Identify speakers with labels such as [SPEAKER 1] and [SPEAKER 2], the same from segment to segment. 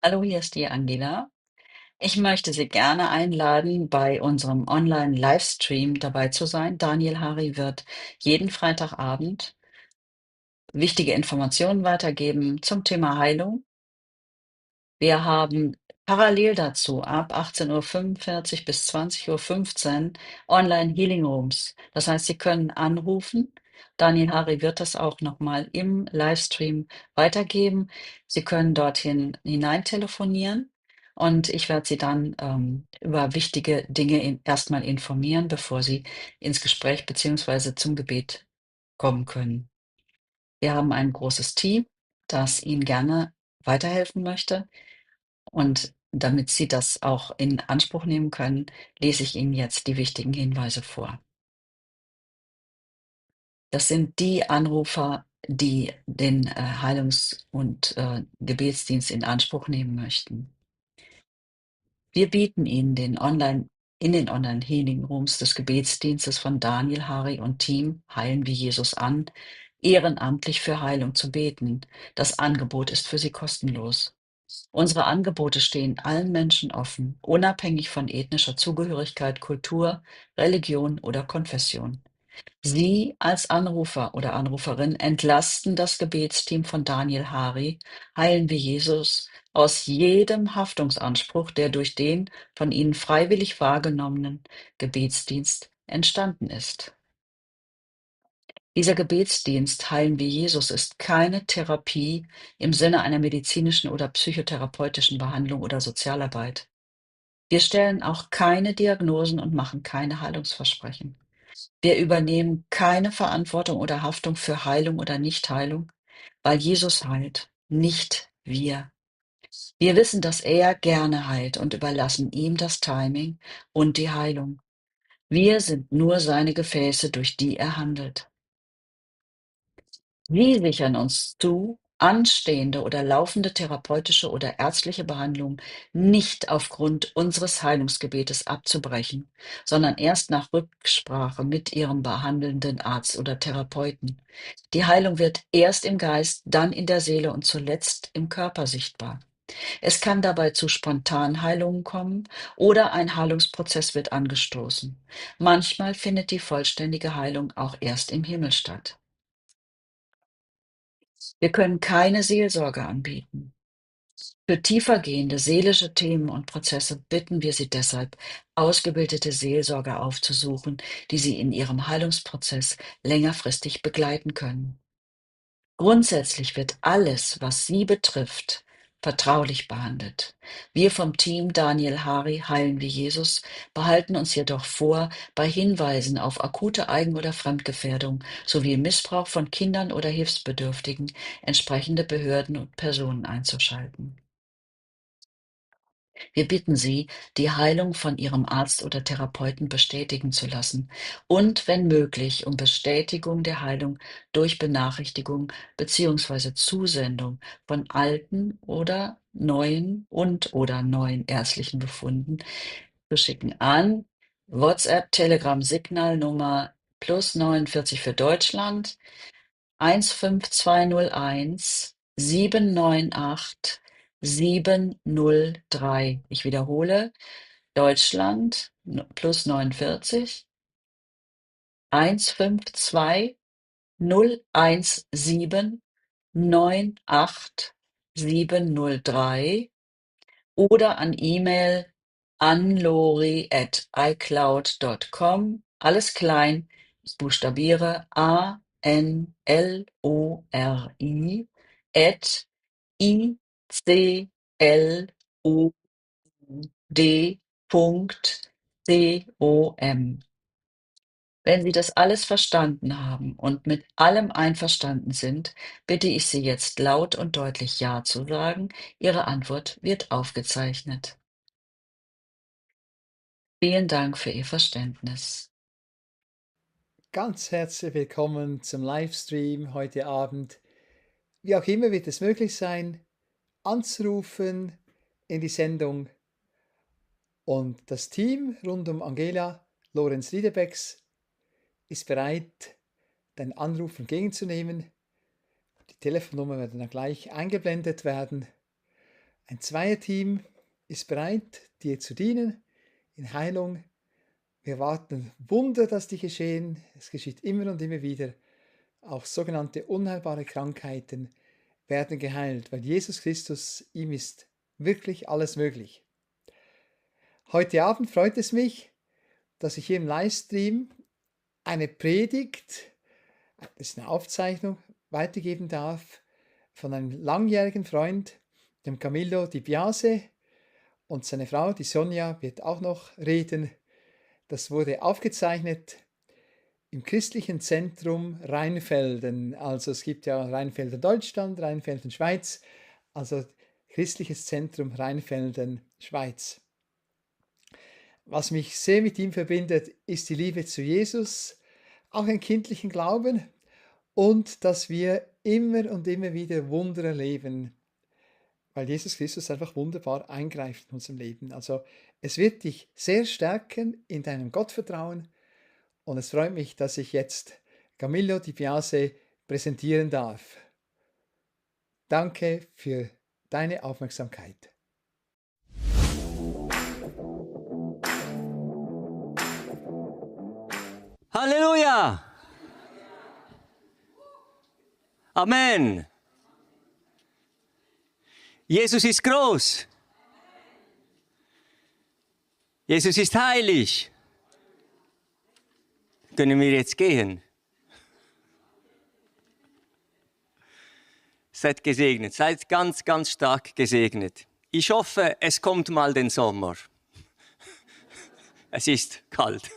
[SPEAKER 1] Hallo, hier ist die Angela. Ich möchte Sie gerne einladen, bei unserem Online-Livestream dabei zu sein. Daniel Hari wird jeden Freitagabend wichtige Informationen weitergeben zum Thema Heilung. Wir haben parallel dazu ab 18:45 Uhr bis 20:15 Uhr Online Healing Rooms. Das heißt, Sie können anrufen. Daniel Hari wird das auch nochmal im Livestream weitergeben. Sie können dorthin hinein telefonieren und ich werde Sie dann über wichtige Dinge erstmal informieren, bevor Sie ins Gespräch beziehungsweise zum Gebet kommen können. Wir haben ein großes Team, das Ihnen gerne weiterhelfen möchte. Und damit Sie das auch in Anspruch nehmen können, lese ich Ihnen jetzt die wichtigen Hinweise vor. Das sind die Anrufer, die den Heilungs- und Gebetsdienst in Anspruch nehmen möchten. Wir bieten Ihnen in den Online Healing Rooms des Gebetsdienstes von Daniel Hari und Team Heilen wie Jesus an, ehrenamtlich für Heilung zu beten. Das Angebot ist für Sie kostenlos. Unsere Angebote stehen allen Menschen offen, unabhängig von ethnischer Zugehörigkeit, Kultur, Religion oder Konfession. Sie als Anrufer oder Anruferin entlasten das Gebetsteam von Daniel Hari, heilen wir Jesus, aus jedem Haftungsanspruch, der durch den von Ihnen freiwillig wahrgenommenen Gebetsdienst entstanden ist. Dieser Gebetsdienst Heilen wir Jesus ist keine Therapie im Sinne einer medizinischen oder psychotherapeutischen Behandlung oder Sozialarbeit. Wir stellen auch keine Diagnosen und machen keine Heilungsversprechen. Wir übernehmen keine Verantwortung oder Haftung für Heilung oder Nichtheilung, weil Jesus heilt, nicht wir. Wir wissen, dass er gerne heilt und überlassen ihm das Timing und die Heilung. Wir sind nur seine Gefäße, durch die er handelt. Wir sichern uns zu, anstehende oder laufende therapeutische oder ärztliche Behandlungen nicht aufgrund unseres Heilungsgebetes abzubrechen, sondern erst nach Rücksprache mit Ihrem behandelnden Arzt oder Therapeuten. Die Heilung wird erst im Geist, dann in der Seele und zuletzt im Körper sichtbar. Es kann dabei zu Spontanheilungen kommen oder ein Heilungsprozess wird angestoßen. Manchmal findet die vollständige Heilung auch erst im Himmel statt. Wir können keine Seelsorge anbieten. Für tiefergehende seelische Themen und Prozesse bitten wir Sie deshalb, ausgebildete Seelsorger aufzusuchen, die Sie in Ihrem Heilungsprozess längerfristig begleiten können. Grundsätzlich wird alles, was Sie betrifft, vertraulich behandelt. Wir vom Team Daniel Hari heilen wie Jesus behalten uns jedoch vor, bei Hinweisen auf akute Eigen- oder Fremdgefährdung sowie Missbrauch von Kindern oder Hilfsbedürftigen entsprechende Behörden und Personen einzuschalten. Wir bitten Sie, die Heilung von Ihrem Arzt oder Therapeuten bestätigen zu lassen und, wenn möglich, um Bestätigung der Heilung durch Benachrichtigung bzw. Zusendung von alten oder neuen ärztlichen Befunden zu schicken an WhatsApp, Telegram, Signalnummer +49 für Deutschland 15201 798 703. Ich wiederhole, Deutschland +49 152 017 98 703 oder an E-Mail anlori@icloud.com. Alles klein, ich buchstabiere ANLORI @icloud.com. Wenn Sie das alles verstanden haben und mit allem einverstanden sind, bitte ich Sie jetzt laut und deutlich Ja zu sagen. Ihre Antwort wird aufgezeichnet. Vielen Dank für Ihr Verständnis.
[SPEAKER 2] Ganz herzlich willkommen zum Livestream heute Abend. Wie auch immer wird es möglich sein, anzurufen in die Sendung. Und das Team rund um Angela Lorenz Riedebecks ist bereit, den Anruf entgegenzunehmen. Die Telefonnummer werden dann gleich eingeblendet werden. Ein Zweierteam ist bereit, dir zu dienen in Heilung. Wir warten Wunder, dass die geschehen. Es geschieht immer und immer wieder. Auch sogenannte unheilbare Krankheiten werden geheilt, weil Jesus Christus, ihm ist wirklich alles möglich. Heute Abend freut es mich, dass ich hier im Livestream eine Predigt, das ist eine Aufzeichnung, weitergeben darf von einem langjährigen Freund, dem Camillo Di Biase, und seine Frau, die Sonja, wird auch noch reden. Das wurde aufgezeichnet im christlichen Zentrum Rheinfelden. Also es gibt ja Rheinfelden Deutschland, Rheinfelden Schweiz, also christliches Zentrum Rheinfelden Schweiz. Was mich sehr mit ihm verbindet, ist die Liebe zu Jesus, auch einen kindlichen Glauben und dass wir immer und immer wieder Wunder erleben, weil Jesus Christus einfach wunderbar eingreift in unserem Leben. Also es wird dich sehr stärken in deinem Gottvertrauen und es freut mich, dass ich jetzt Camillo Di Biase präsentieren darf. Danke für deine Aufmerksamkeit.
[SPEAKER 3] Halleluja! Amen! Jesus ist groß. Jesus ist heilig. Können wir jetzt gehen? Seid gesegnet, seid ganz, ganz stark gesegnet. Ich hoffe, es kommt mal den Sommer. Es ist kalt.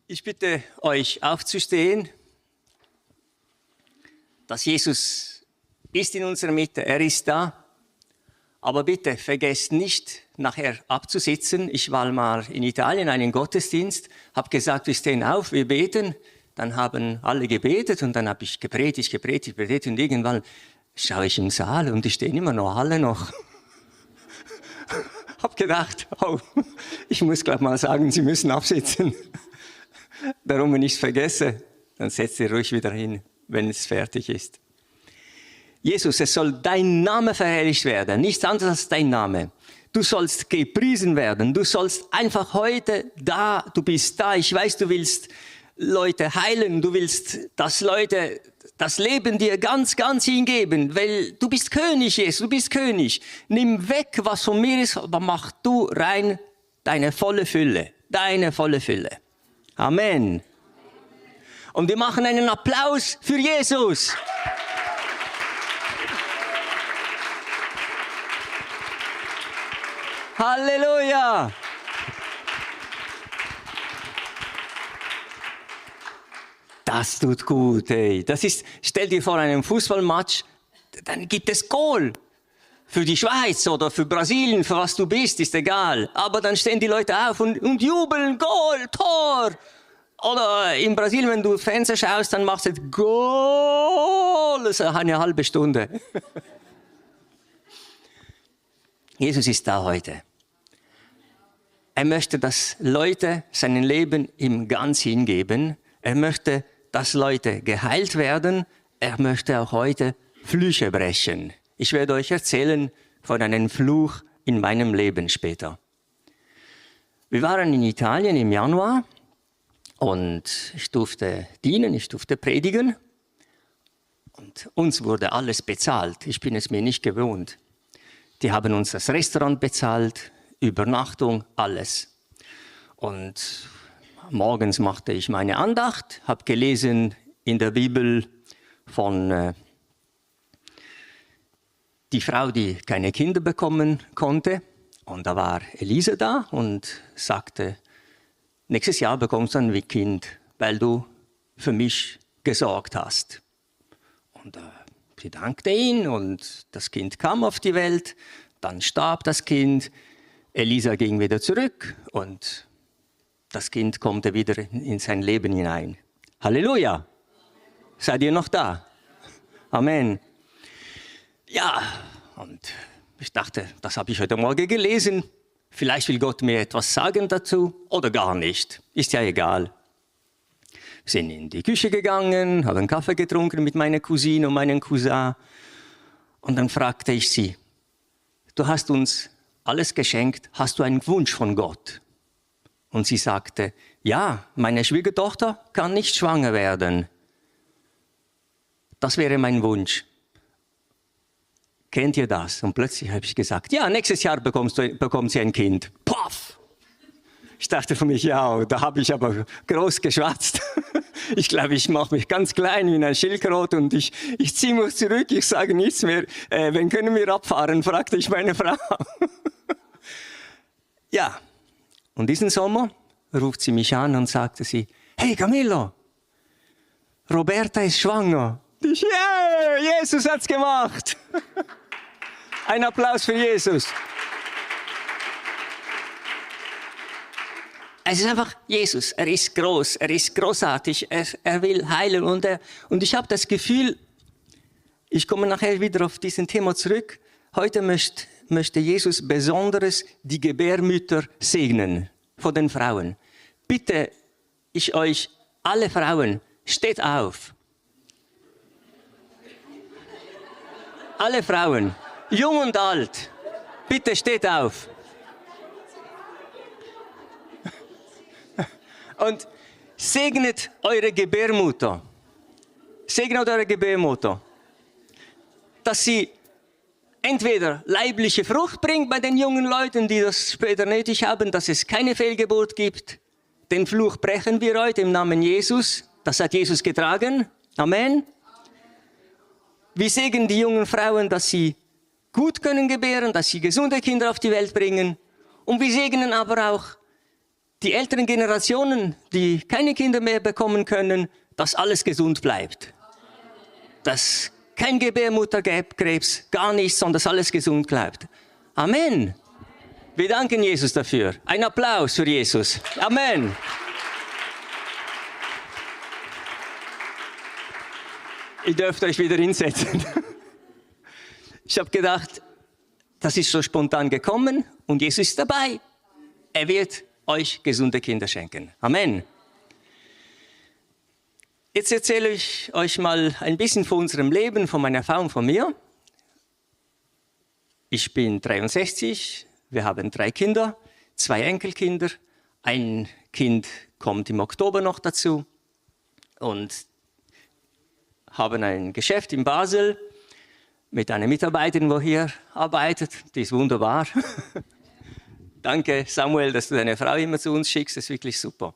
[SPEAKER 3] Ich bitte euch aufzustehen, dass Jesus ist in unserer Mitte, er ist da. Aber bitte vergesst nicht, nachher abzusitzen. Ich war mal in Italien, einen Gottesdienst, habe gesagt, wir stehen auf, wir beten. Dann haben alle gebetet und dann habe ich gepredigt und irgendwann schaue ich im Saal und die stehen immer noch, alle noch. Habe gedacht, oh, ich muss gleich mal sagen, sie müssen absitzen. Darum, wenn ich es vergesse, dann setzt ihr ruhig wieder hin, wenn es fertig ist. Jesus, es soll dein Name verherrlicht werden, nichts anderes als dein Name. Du sollst gepriesen werden, du sollst einfach heute da, du bist da. Ich weiß, du willst Leute heilen, du willst, dass Leute das Leben dir ganz, ganz hingeben, weil du bist König, Jesus, du bist König. Nimm weg, was von mir ist, aber mach du rein deine volle Fülle, deine volle Fülle. Amen. Und wir machen einen Applaus für Jesus. Halleluja. Das tut gut, ey. Das ist, stell dir vor, einem Fußballmatch, dann gibt es Goal. Für die Schweiz oder für Brasilien, für was du bist, ist egal. Aber dann stehen die Leute auf und jubeln, Goal, Tor. Oder in Brasilien, wenn du Fernseher schaust, dann machst du Goal. Das ist eine halbe Stunde. Jesus ist da heute. Er möchte, dass Leute sein Leben ihm ganz hingeben. Er möchte, dass Leute geheilt werden. Er möchte auch heute Flüche brechen. Ich werde euch erzählen von einem Fluch in meinem Leben später. Wir waren in Italien im Januar und ich durfte dienen, ich durfte predigen. Und uns wurde alles bezahlt. Ich bin es mir nicht gewohnt. Die haben uns das Restaurant bezahlt, Übernachtung, alles. Und morgens machte ich meine Andacht, habe gelesen in der Bibel von die Frau, die keine Kinder bekommen konnte. Und da war Elisa da und sagte, nächstes Jahr bekommst du ein Kind, weil du für mich gesorgt hast. Und sie dankte ihn und das Kind kam auf die Welt. Dann starb das Kind. Elisa ging wieder zurück und das Kind kommt wieder in sein Leben hinein. Halleluja! Seid ihr noch da? Amen. Ja, und ich dachte, das habe ich heute Morgen gelesen. Vielleicht will Gott mir etwas sagen dazu oder gar nicht. Ist ja egal. Wir sind in die Küche gegangen, haben einen Kaffee getrunken mit meiner Cousine und meinem Cousin. Und dann fragte ich sie, du hast uns alles geschenkt, hast du einen Wunsch von Gott? Und sie sagte, ja, meine Schwiegertochter kann nicht schwanger werden. Das wäre mein Wunsch. Kennt ihr das? Und plötzlich habe ich gesagt, ja, nächstes Jahr bekommt sie ein Kind. Paff! Ich dachte für mich, ja, da habe ich aber groß geschwatzt. Ich glaube, ich mache mich ganz klein wie ein Schildkröt und ich ziehe mich zurück, ich sage nichts mehr. Wann können wir abfahren, fragte ich meine Frau. Ja, und diesen Sommer ruft sie mich an und sagte sie, hey Camillo, Roberta ist schwanger. Ich, yeah, Jesus hat's gemacht. Ein Applaus für Jesus. Es ist einfach Jesus, er ist groß, er ist großartig, er will heilen und ich habe das Gefühl, ich komme nachher wieder auf diesen Thema zurück, heute möchte Jesus besonders die Gebärmütter segnen von den Frauen. Bitte, ich euch, alle Frauen, steht auf. Alle Frauen, jung und alt, bitte steht auf. Und segnet eure Gebärmutter. Segnet eure Gebärmutter. Dass sie entweder leibliche Frucht bringt bei den jungen Leuten, die das später nötig haben, dass es keine Fehlgeburt gibt. Den Fluch brechen wir heute im Namen Jesus. Das hat Jesus getragen. Amen. Wir segnen die jungen Frauen, dass sie gut können gebären, dass sie gesunde Kinder auf die Welt bringen. Und wir segnen aber auch die älteren Generationen, die keine Kinder mehr bekommen können, dass alles gesund bleibt. Dass kein Gebärmutterkrebs, gar nichts, sondern dass alles gesund bleibt. Amen. Wir danken Jesus dafür. Ein Applaus für Jesus. Amen. Ihr dürft euch wieder hinsetzen. Ich habe gedacht, das ist so spontan gekommen und Jesus ist dabei. Er wird euch gesunde Kinder schenken. Amen. Jetzt erzähle ich euch mal ein bisschen von unserem Leben, von meiner Frau und von mir. Ich bin 63, wir haben 3 Kinder, 2 Enkelkinder. Ein Kind kommt im Oktober noch dazu und haben ein Geschäft in Basel mit einer Mitarbeiterin, die hier arbeitet. Die ist wunderbar. Danke, Samuel, dass du deine Frau immer zu uns schickst. Das ist wirklich super.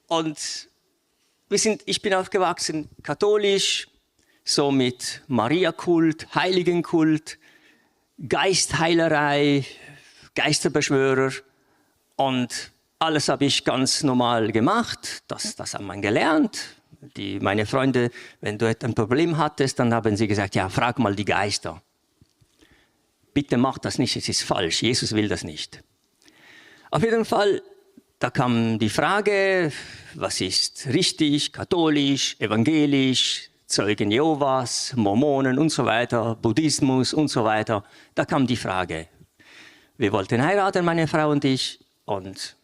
[SPEAKER 3] Und ich bin aufgewachsen katholisch, so mit Mariakult, Heiligenkult, Geistheilerei, Geisterbeschwörer. Und alles habe ich ganz normal gemacht. Das hat man gelernt. Meine Freunde, wenn du ein Problem hattest, dann haben sie gesagt, ja, frag mal die Geister. Bitte mach das nicht, es ist falsch. Jesus will das nicht. Auf jeden Fall, da kam die Frage, was ist richtig, katholisch, evangelisch, Zeugen Jehovas, Mormonen und so weiter, Buddhismus und so weiter. Da kam die Frage. Wir wollten heiraten, meine Frau und ich, und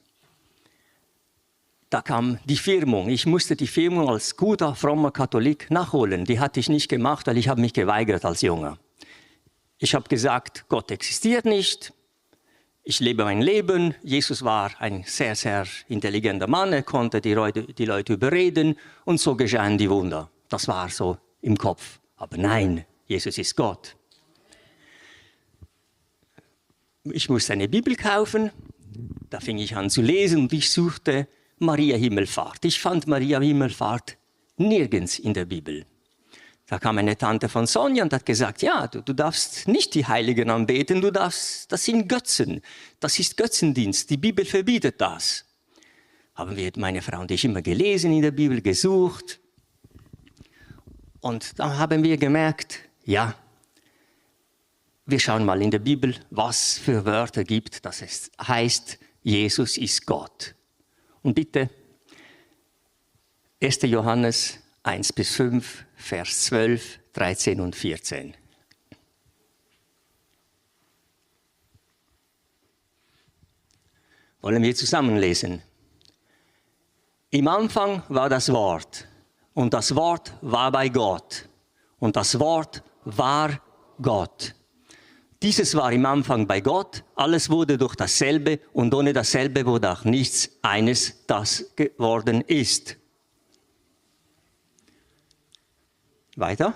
[SPEAKER 3] da kam die Firmung. Ich musste die Firmung als guter, frommer Katholik nachholen. Die hatte ich nicht gemacht, weil ich habe mich geweigert als Junger. Ich habe gesagt, Gott existiert nicht. Ich lebe mein Leben. Jesus war ein sehr, sehr intelligenter Mann. Er konnte die Leute überreden und so geschahen die Wunder. Das war so im Kopf. Aber nein, Jesus ist Gott. Ich musste eine Bibel kaufen. Da fing ich an zu lesen und ich suchte Maria Himmelfahrt. Ich fand Maria Himmelfahrt nirgends in der Bibel. Da kam eine Tante von Sonja und hat gesagt, ja, du darfst nicht die Heiligen anbeten, das sind Götzen. Das ist Götzendienst, die Bibel verbietet das. Haben wir, meine Frau und ich, immer gelesen in der Bibel, gesucht. Und dann haben wir gemerkt, ja, wir schauen mal in der Bibel, was für Wörter gibt, dass es heißt, Jesus ist Gott. Und bitte, 1. Johannes 1-5, Vers 12, 13 und 14. Wollen wir zusammen lesen? Im Anfang war das Wort, und das Wort war bei Gott. Und das Wort war Gott. Dieses war im Anfang bei Gott, alles wurde durch dasselbe und ohne dasselbe wurde auch nichts eines, das geworden ist. Weiter.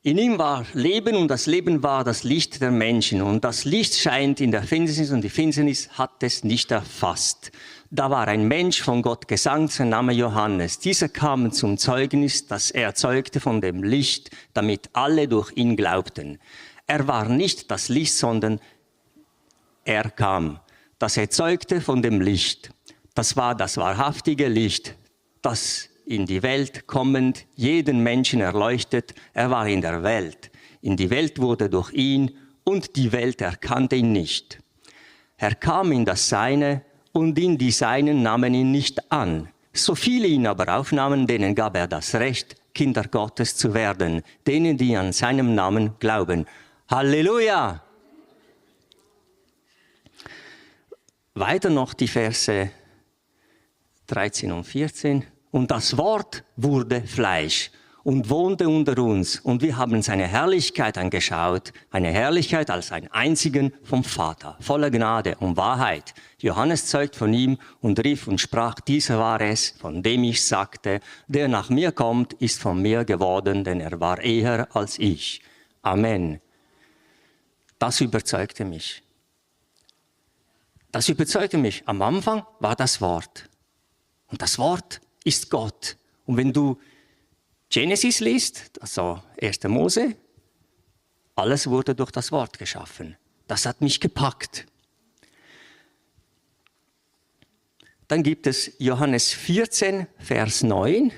[SPEAKER 3] In ihm war Leben und das Leben war das Licht der Menschen. Und das Licht scheint in der Finsternis und die Finsternis hat es nicht erfasst. Da war ein Mensch von Gott gesandt, sein Name Johannes. Dieser kam zum Zeugnis, das er zeugte von dem Licht, damit alle durch ihn glaubten. Er war nicht das Licht, sondern er kam. Das er zeugte von dem Licht. Das war das wahrhaftige Licht, das in die Welt kommend jeden Menschen erleuchtet. Er war in der Welt. In die Welt wurde durch ihn und die Welt erkannte ihn nicht. Er kam in das Seine und in die Seinen nahmen ihn nicht an. So viele ihn aber aufnahmen, denen gab er das Recht, Kinder Gottes zu werden, denen, die an seinem Namen glauben. Halleluja! Weiter noch die Verse 13 und 14. Und das Wort wurde Fleisch und wohnte unter uns. Und wir haben seine Herrlichkeit angeschaut, eine Herrlichkeit als einen einzigen vom Vater, voller Gnade und Wahrheit. Johannes zeugt von ihm und rief und sprach, dieser war es, von dem ich sagte, der nach mir kommt, ist von mir geworden, denn er war eher als ich. Amen. Das überzeugte mich. Das überzeugte mich. Am Anfang war das Wort. Und das Wort ist Gott. Und wenn du Genesis liest, also 1. Mose, alles wurde durch das Wort geschaffen. Das hat mich gepackt. Dann gibt es Johannes 14, Vers 9.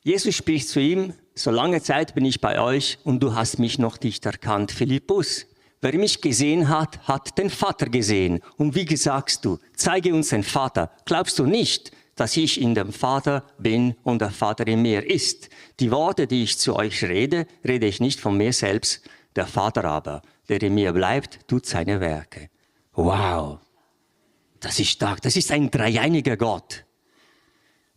[SPEAKER 3] Jesus spricht zu ihm, so lange Zeit bin ich bei euch und du hast mich noch nicht erkannt, Philippus. Wer mich gesehen hat, hat den Vater gesehen. Und wie sagst du, zeige uns den Vater. Glaubst du nicht, dass ich in dem Vater bin und der Vater in mir ist? Die Worte, die ich zu euch rede, rede ich nicht von mir selbst. Der Vater aber, der in mir bleibt, tut seine Werke. Wow, das ist stark. Das ist ein dreieiniger Gott.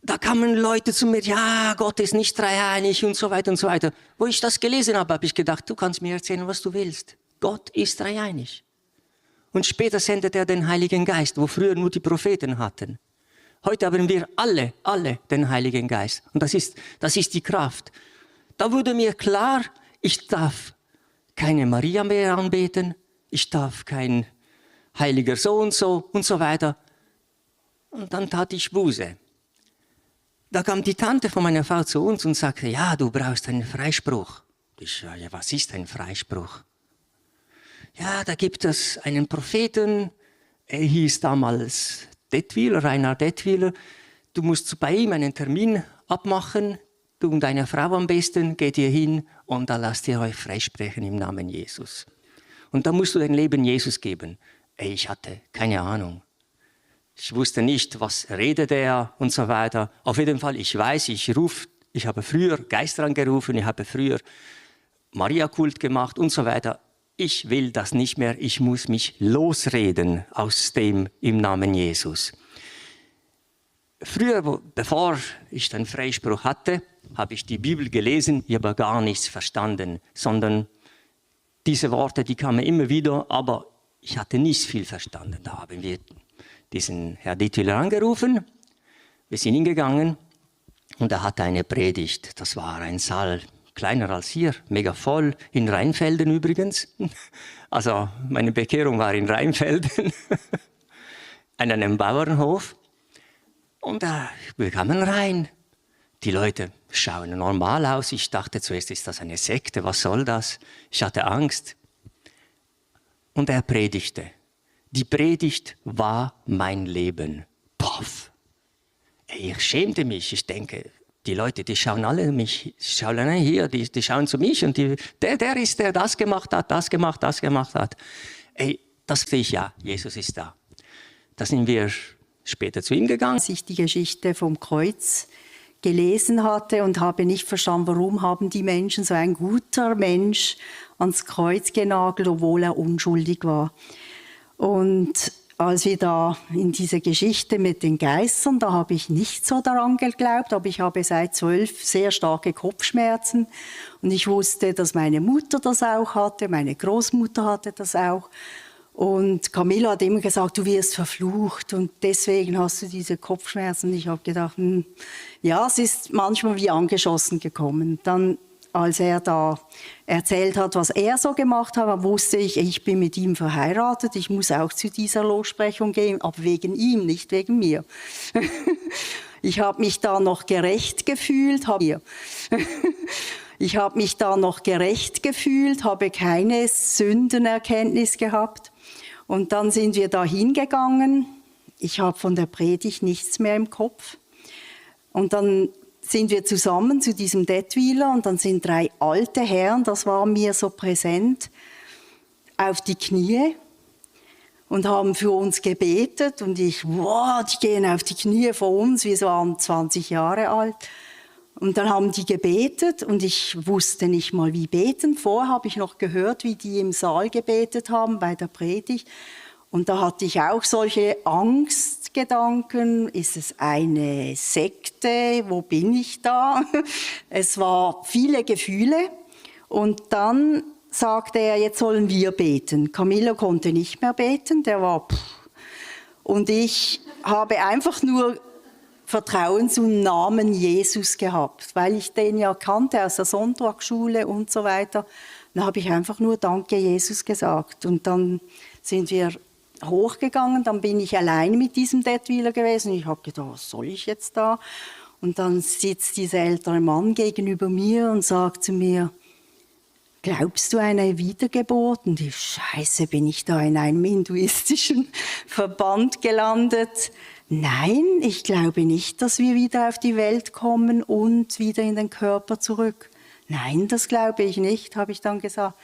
[SPEAKER 3] Da kamen Leute zu mir, ja, Gott ist nicht dreieinig und so weiter und so weiter. Wo ich das gelesen habe, habe ich gedacht, du kannst mir erzählen, was du willst. Gott ist dreieinig. Und später sendet er den Heiligen Geist, wo früher nur die Propheten hatten. Heute haben wir alle den Heiligen Geist. Und das ist die Kraft. Da wurde mir klar, ich darf keine Maria mehr anbeten, ich darf kein heiliger so und so weiter. Und dann tat ich Buße. Da kam die Tante von meiner Frau zu uns und sagte, ja, du brauchst einen Freispruch. Ich sage, ja, was ist ein Freispruch? Ja, da gibt es einen Propheten, er hieß damals Detwiler, Reinhard Detwiler. Du musst bei ihm einen Termin abmachen, du und deine Frau am besten, geht ihr hin und da lasst ihr euch freisprechen im Namen Jesus. Und da musst du dein Leben Jesus geben. Ich hatte keine Ahnung. Ich wusste nicht, was redet er und so weiter. Auf jeden Fall, ich weiß, ich habe früher Geister angerufen, ich habe früher Maria-Kult gemacht und so weiter. Ich will das nicht mehr, ich muss mich losreden aus dem im Namen Jesus. Früher, bevor ich den Freispruch hatte, habe ich die Bibel gelesen, ich habe gar nichts verstanden, sondern diese Worte, die kamen immer wieder, aber ich hatte nicht viel verstanden. Da haben wir diesen Herr Detwiler angerufen, wir sind hingegangen und er hatte eine Predigt, das war ein Saal, kleiner als hier, mega voll, in Rheinfelden übrigens. Also meine Bekehrung war in Rheinfelden, an einem Bauernhof. Und wir kamen rein. Die Leute schauen normal aus. Ich dachte zuerst, ist das eine Sekte, was soll das? Ich hatte Angst. Und er predigte. Die Predigt war mein Leben. Poff! Ich schämte mich, ich denke, die Leute, die schauen alle mich, schauen alle hier, die schauen zu mich und der ist, der das gemacht hat. Das sehe ich, ja, Jesus ist da. Da sind wir später zu ihm gegangen.
[SPEAKER 4] Als ich die Geschichte vom Kreuz gelesen hatte und habe nicht verstanden, warum haben die Menschen so ein guter Mensch ans Kreuz genagelt, obwohl er unschuldig war. Und als wir da in diese Geschichte mit den Geistern, da habe ich nicht so daran geglaubt, aber ich habe seit 12 sehr starke Kopfschmerzen und ich wusste, dass meine Mutter das auch hatte, meine Großmutter hatte das auch. Und Camilla hat immer gesagt, du wirst verflucht und deswegen hast du diese Kopfschmerzen. Ich habe gedacht, ja, es ist manchmal wie angeschossen gekommen. Dann, als er da erzählt hat, was er so gemacht hat, wusste ich, ich bin mit ihm verheiratet, ich muss auch zu dieser Lossprechung gehen, aber wegen ihm, nicht wegen mir. Ich habe mich da noch gerecht gefühlt, habe keine Sündenerkenntnis gehabt. Und dann sind wir da hingegangen. Ich habe von der Predigt nichts mehr im Kopf. Und dann sind wir zusammen zu diesem Detwiler und dann sind 3 alte Herren, das war mir so präsent, auf die Knie und haben für uns gebetet. Und wow, die gehen auf die Knie vor uns, wir waren 20 Jahre alt. Und dann haben die gebetet und ich wusste nicht mal, wie beten. Vorher habe ich noch gehört, wie die im Saal gebetet haben bei der Predigt. Und da hatte ich auch solche Angstgedanken. Ist es eine Sekte? Wo bin ich da? Es war viele Gefühle. Und dann sagte er, jetzt sollen wir beten. Camilla konnte nicht mehr beten, der war Und ich habe einfach nur Vertrauen zum Namen Jesus gehabt, weil ich den ja kannte aus der Sonntagsschule und so weiter. Dann habe ich einfach nur Danke Jesus gesagt. Und dann sind wir hochgegangen, dann bin ich alleine mit diesem Detwiler gewesen. Ich habe gedacht, was soll ich jetzt da? Und dann sitzt dieser ältere Mann gegenüber mir und sagt zu mir, glaubst du an eine Wiedergeburt? Und ich, Scheiße, bin ich da in einem hinduistischen Verband gelandet? Nein, ich glaube nicht, dass wir wieder auf die Welt kommen und wieder in den Körper zurück. Nein, das glaube ich nicht, habe ich dann gesagt.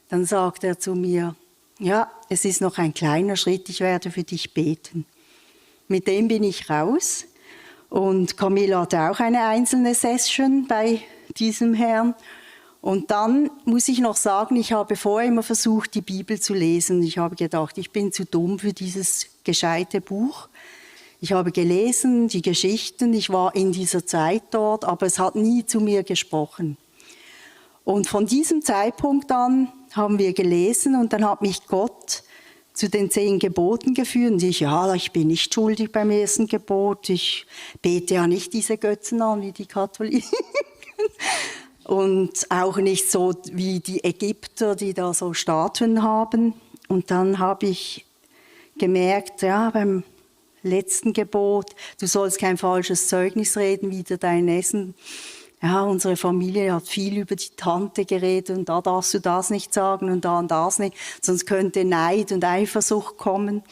[SPEAKER 4] Dann sagt er zu mir, ja, es ist noch ein kleiner Schritt, ich werde für dich beten. Mit dem bin ich raus und Camilla hatte auch eine einzelne Session bei diesem Herrn. Und dann muss ich noch sagen, ich habe vorher immer versucht, die Bibel zu lesen. Ich habe gedacht, ich bin zu dumm für dieses gescheite Buch. Ich habe gelesen, die Geschichten, ich war in dieser Zeit dort, aber es hat nie zu mir gesprochen. Und von diesem Zeitpunkt an haben wir gelesen und dann hat mich Gott zu den 10 Geboten geführt. Und ich bin nicht schuldig beim ersten Gebot, ich bete ja nicht diese Götzen an wie die Katholiken. Und auch nicht so wie die Ägypter, die da so Statuen haben. Und dann habe ich gemerkt, ja, beim letzten Gebot, du sollst kein falsches Zeugnis reden, wider dein Essen. Ja, unsere Familie hat viel über die Tante geredet und da darfst du das nicht sagen und das nicht, sonst könnte Neid und Eifersucht kommen.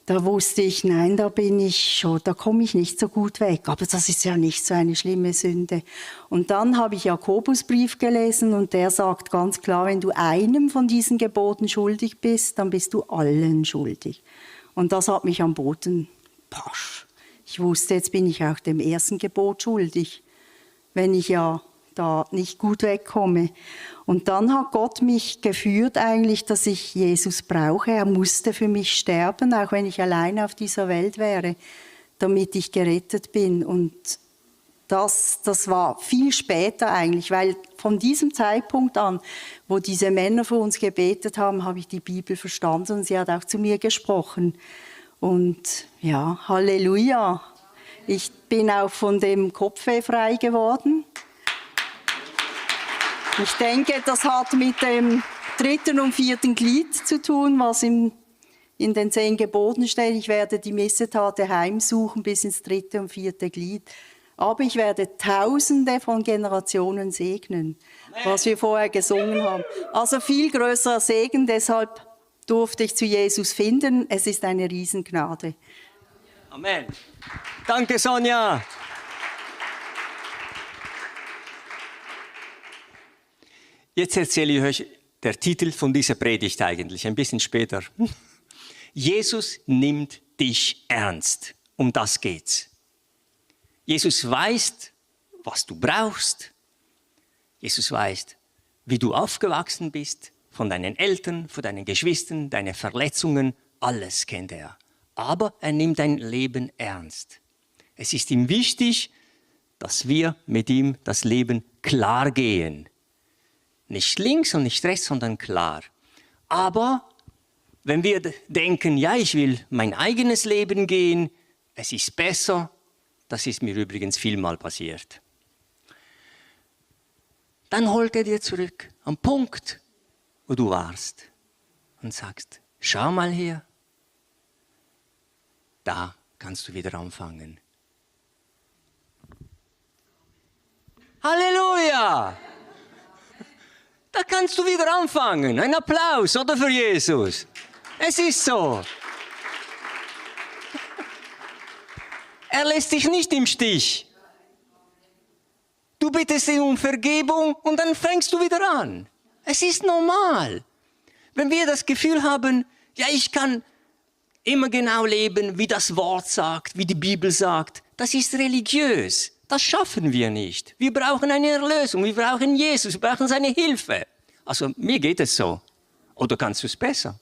[SPEAKER 4] Da wusste ich, nein, da komme ich nicht so gut weg. Aber das ist ja nicht so eine schlimme Sünde. Und dann habe ich Jakobusbrief gelesen und der sagt ganz klar, wenn du einem von diesen Geboten schuldig bist, dann bist du allen schuldig. Und das hat mich am Boden, ich wusste, jetzt bin ich auch dem ersten Gebot schuldig, wenn ich ja da nicht gut wegkomme. Und dann hat Gott mich geführt eigentlich, dass ich Jesus brauche. Er musste für mich sterben, auch wenn ich alleine auf dieser Welt wäre, damit ich gerettet bin. Und das war viel später eigentlich, weil von diesem Zeitpunkt an, wo diese Männer für uns gebetet haben, habe ich die Bibel verstanden und sie hat auch zu mir gesprochen. Und ja, Halleluja. Ich bin auch von dem Kopfweh frei geworden. Ich denke, das hat mit dem 3. und 4. Glied zu tun, was in den 10 Geboten steht. Ich werde die Missetate heimsuchen bis ins 3. und 4. Glied. Aber ich werde Tausende von Generationen segnen, was wir vorher gesungen haben. Also viel größerer Segen, deshalb durfte ich zu Jesus finden. Es ist eine Riesengnade.
[SPEAKER 3] Amen. Danke, Sonja. Jetzt erzähle ich euch der Titel von dieser Predigt eigentlich, ein bisschen später. Jesus nimmt dich ernst. Um das geht's. Jesus weiß, was du brauchst. Jesus weiß, wie du aufgewachsen bist, von deinen Eltern, von deinen Geschwistern, deine Verletzungen. alles kennt er. Aber er nimmt dein Leben ernst. Es ist ihm wichtig, dass wir mit ihm das Leben klar gehen. Nicht links und nicht rechts, sondern klar. Aber wenn wir denken, ja, ich will mein eigenes Leben gehen, es ist besser, das ist mir übrigens vielmal passiert. Dann holt er dir zurück am Punkt, wo du warst und sagst, schau mal hier, da kannst du wieder anfangen. Halleluja! Da kannst du wieder anfangen. Ein Applaus, oder, für Jesus? Es ist so. Er lässt dich nicht im Stich. Du bittest ihn um Vergebung und dann fängst du wieder an. Es ist normal. Wenn wir das Gefühl haben, ja, ich kann immer genau leben, wie das Wort sagt, wie die Bibel sagt, das ist religiös. Das schaffen wir nicht. Wir brauchen eine Erlösung, wir brauchen Jesus, wir brauchen seine Hilfe. Also mir geht es so. Oder kannst du es besser?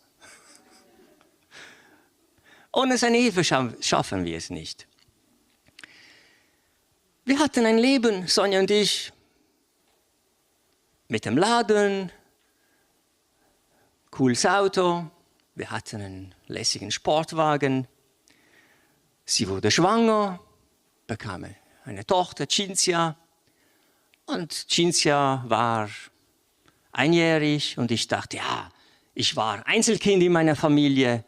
[SPEAKER 3] Ohne seine Hilfe schaffen wir es nicht. Wir hatten ein Leben, Sonja und ich, mit dem Laden, cooles Auto, wir hatten einen lässigen Sportwagen. Sie wurde schwanger, bekam eine Tochter, Cinzia. Und Cinzia war einjährig und ich dachte, ja, ich war Einzelkind in meiner Familie.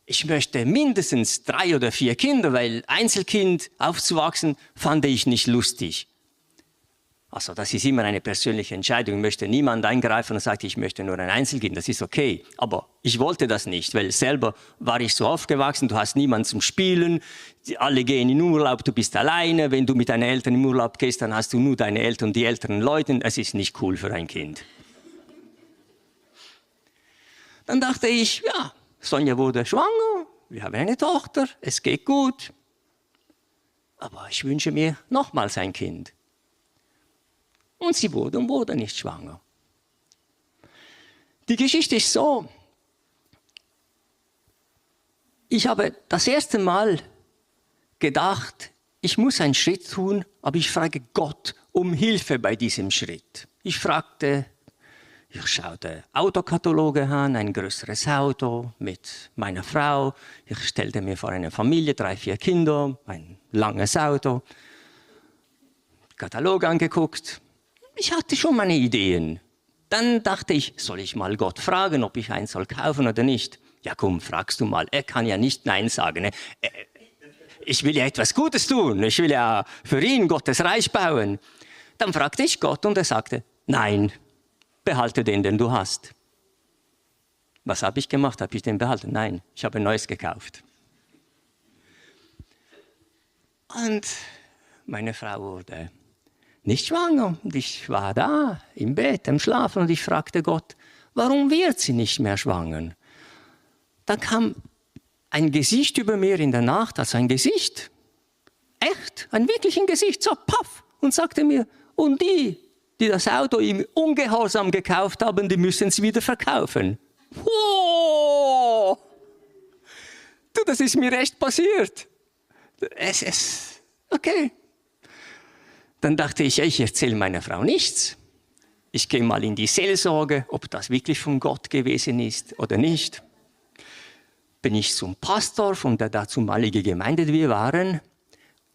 [SPEAKER 3] Ich möchte mindestens 3 oder 4 Kinder, weil Einzelkind aufzuwachsen, fand ich nicht lustig. Also das ist immer eine persönliche Entscheidung. Ich möchte niemand eingreifen und sagt, ich möchte nur ein Einzelkind. Das ist okay. Aber ich wollte das nicht, weil selber war ich so aufgewachsen. Du hast niemanden zum Spielen. Alle gehen in Urlaub, du bist alleine. Wenn du mit deinen Eltern in Urlaub gehst, dann hast du nur deine Eltern und die älteren Leute. Es ist nicht cool für ein Kind. Dann dachte ich, ja, Sonja wurde schwanger. Wir haben eine Tochter. Es geht gut. Aber ich wünsche mir nochmals ein Kind. Und sie wurde nicht schwanger. Die Geschichte ist so, ich habe das erste Mal gedacht, ich muss einen Schritt tun, aber ich frage Gott um Hilfe bei diesem Schritt. Ich schaute Autokataloge an, ein größeres Auto mit meiner Frau. Ich stellte mir vor eine Familie, 3, 4 Kinder, ein langes Auto. Katalog angeguckt. Ich hatte schon meine Ideen. Dann dachte ich, soll ich mal Gott fragen, ob ich eins soll kaufen oder nicht? Ja komm, fragst du mal. Er kann ja nicht Nein sagen. Ich will ja etwas Gutes tun. Ich will ja für ihn Gottes Reich bauen. Dann fragte ich Gott und er sagte, nein, behalte den du hast. Was habe ich gemacht? Habe ich den behalten? Nein, ich habe ein neues gekauft. Und meine Frau wurde nicht schwanger. Und ich war da im Bett, am Schlafen und ich fragte Gott, warum wird sie nicht mehr schwanger? Dann kam ein Gesicht über mir in der Nacht, also ein Gesicht, echt, ein wirkliches Gesicht, so paff, und sagte mir, und die das Auto im Ungehorsam gekauft haben, die müssen es wieder verkaufen. Wow! Du, das ist mir echt passiert. Okay. Dann dachte ich, ich erzähle meiner Frau nichts. Ich gehe mal in die Seelsorge, ob das wirklich von Gott gewesen ist oder nicht. Bin ich zum Pastor von der dazumaligen Gemeinde, die wir waren,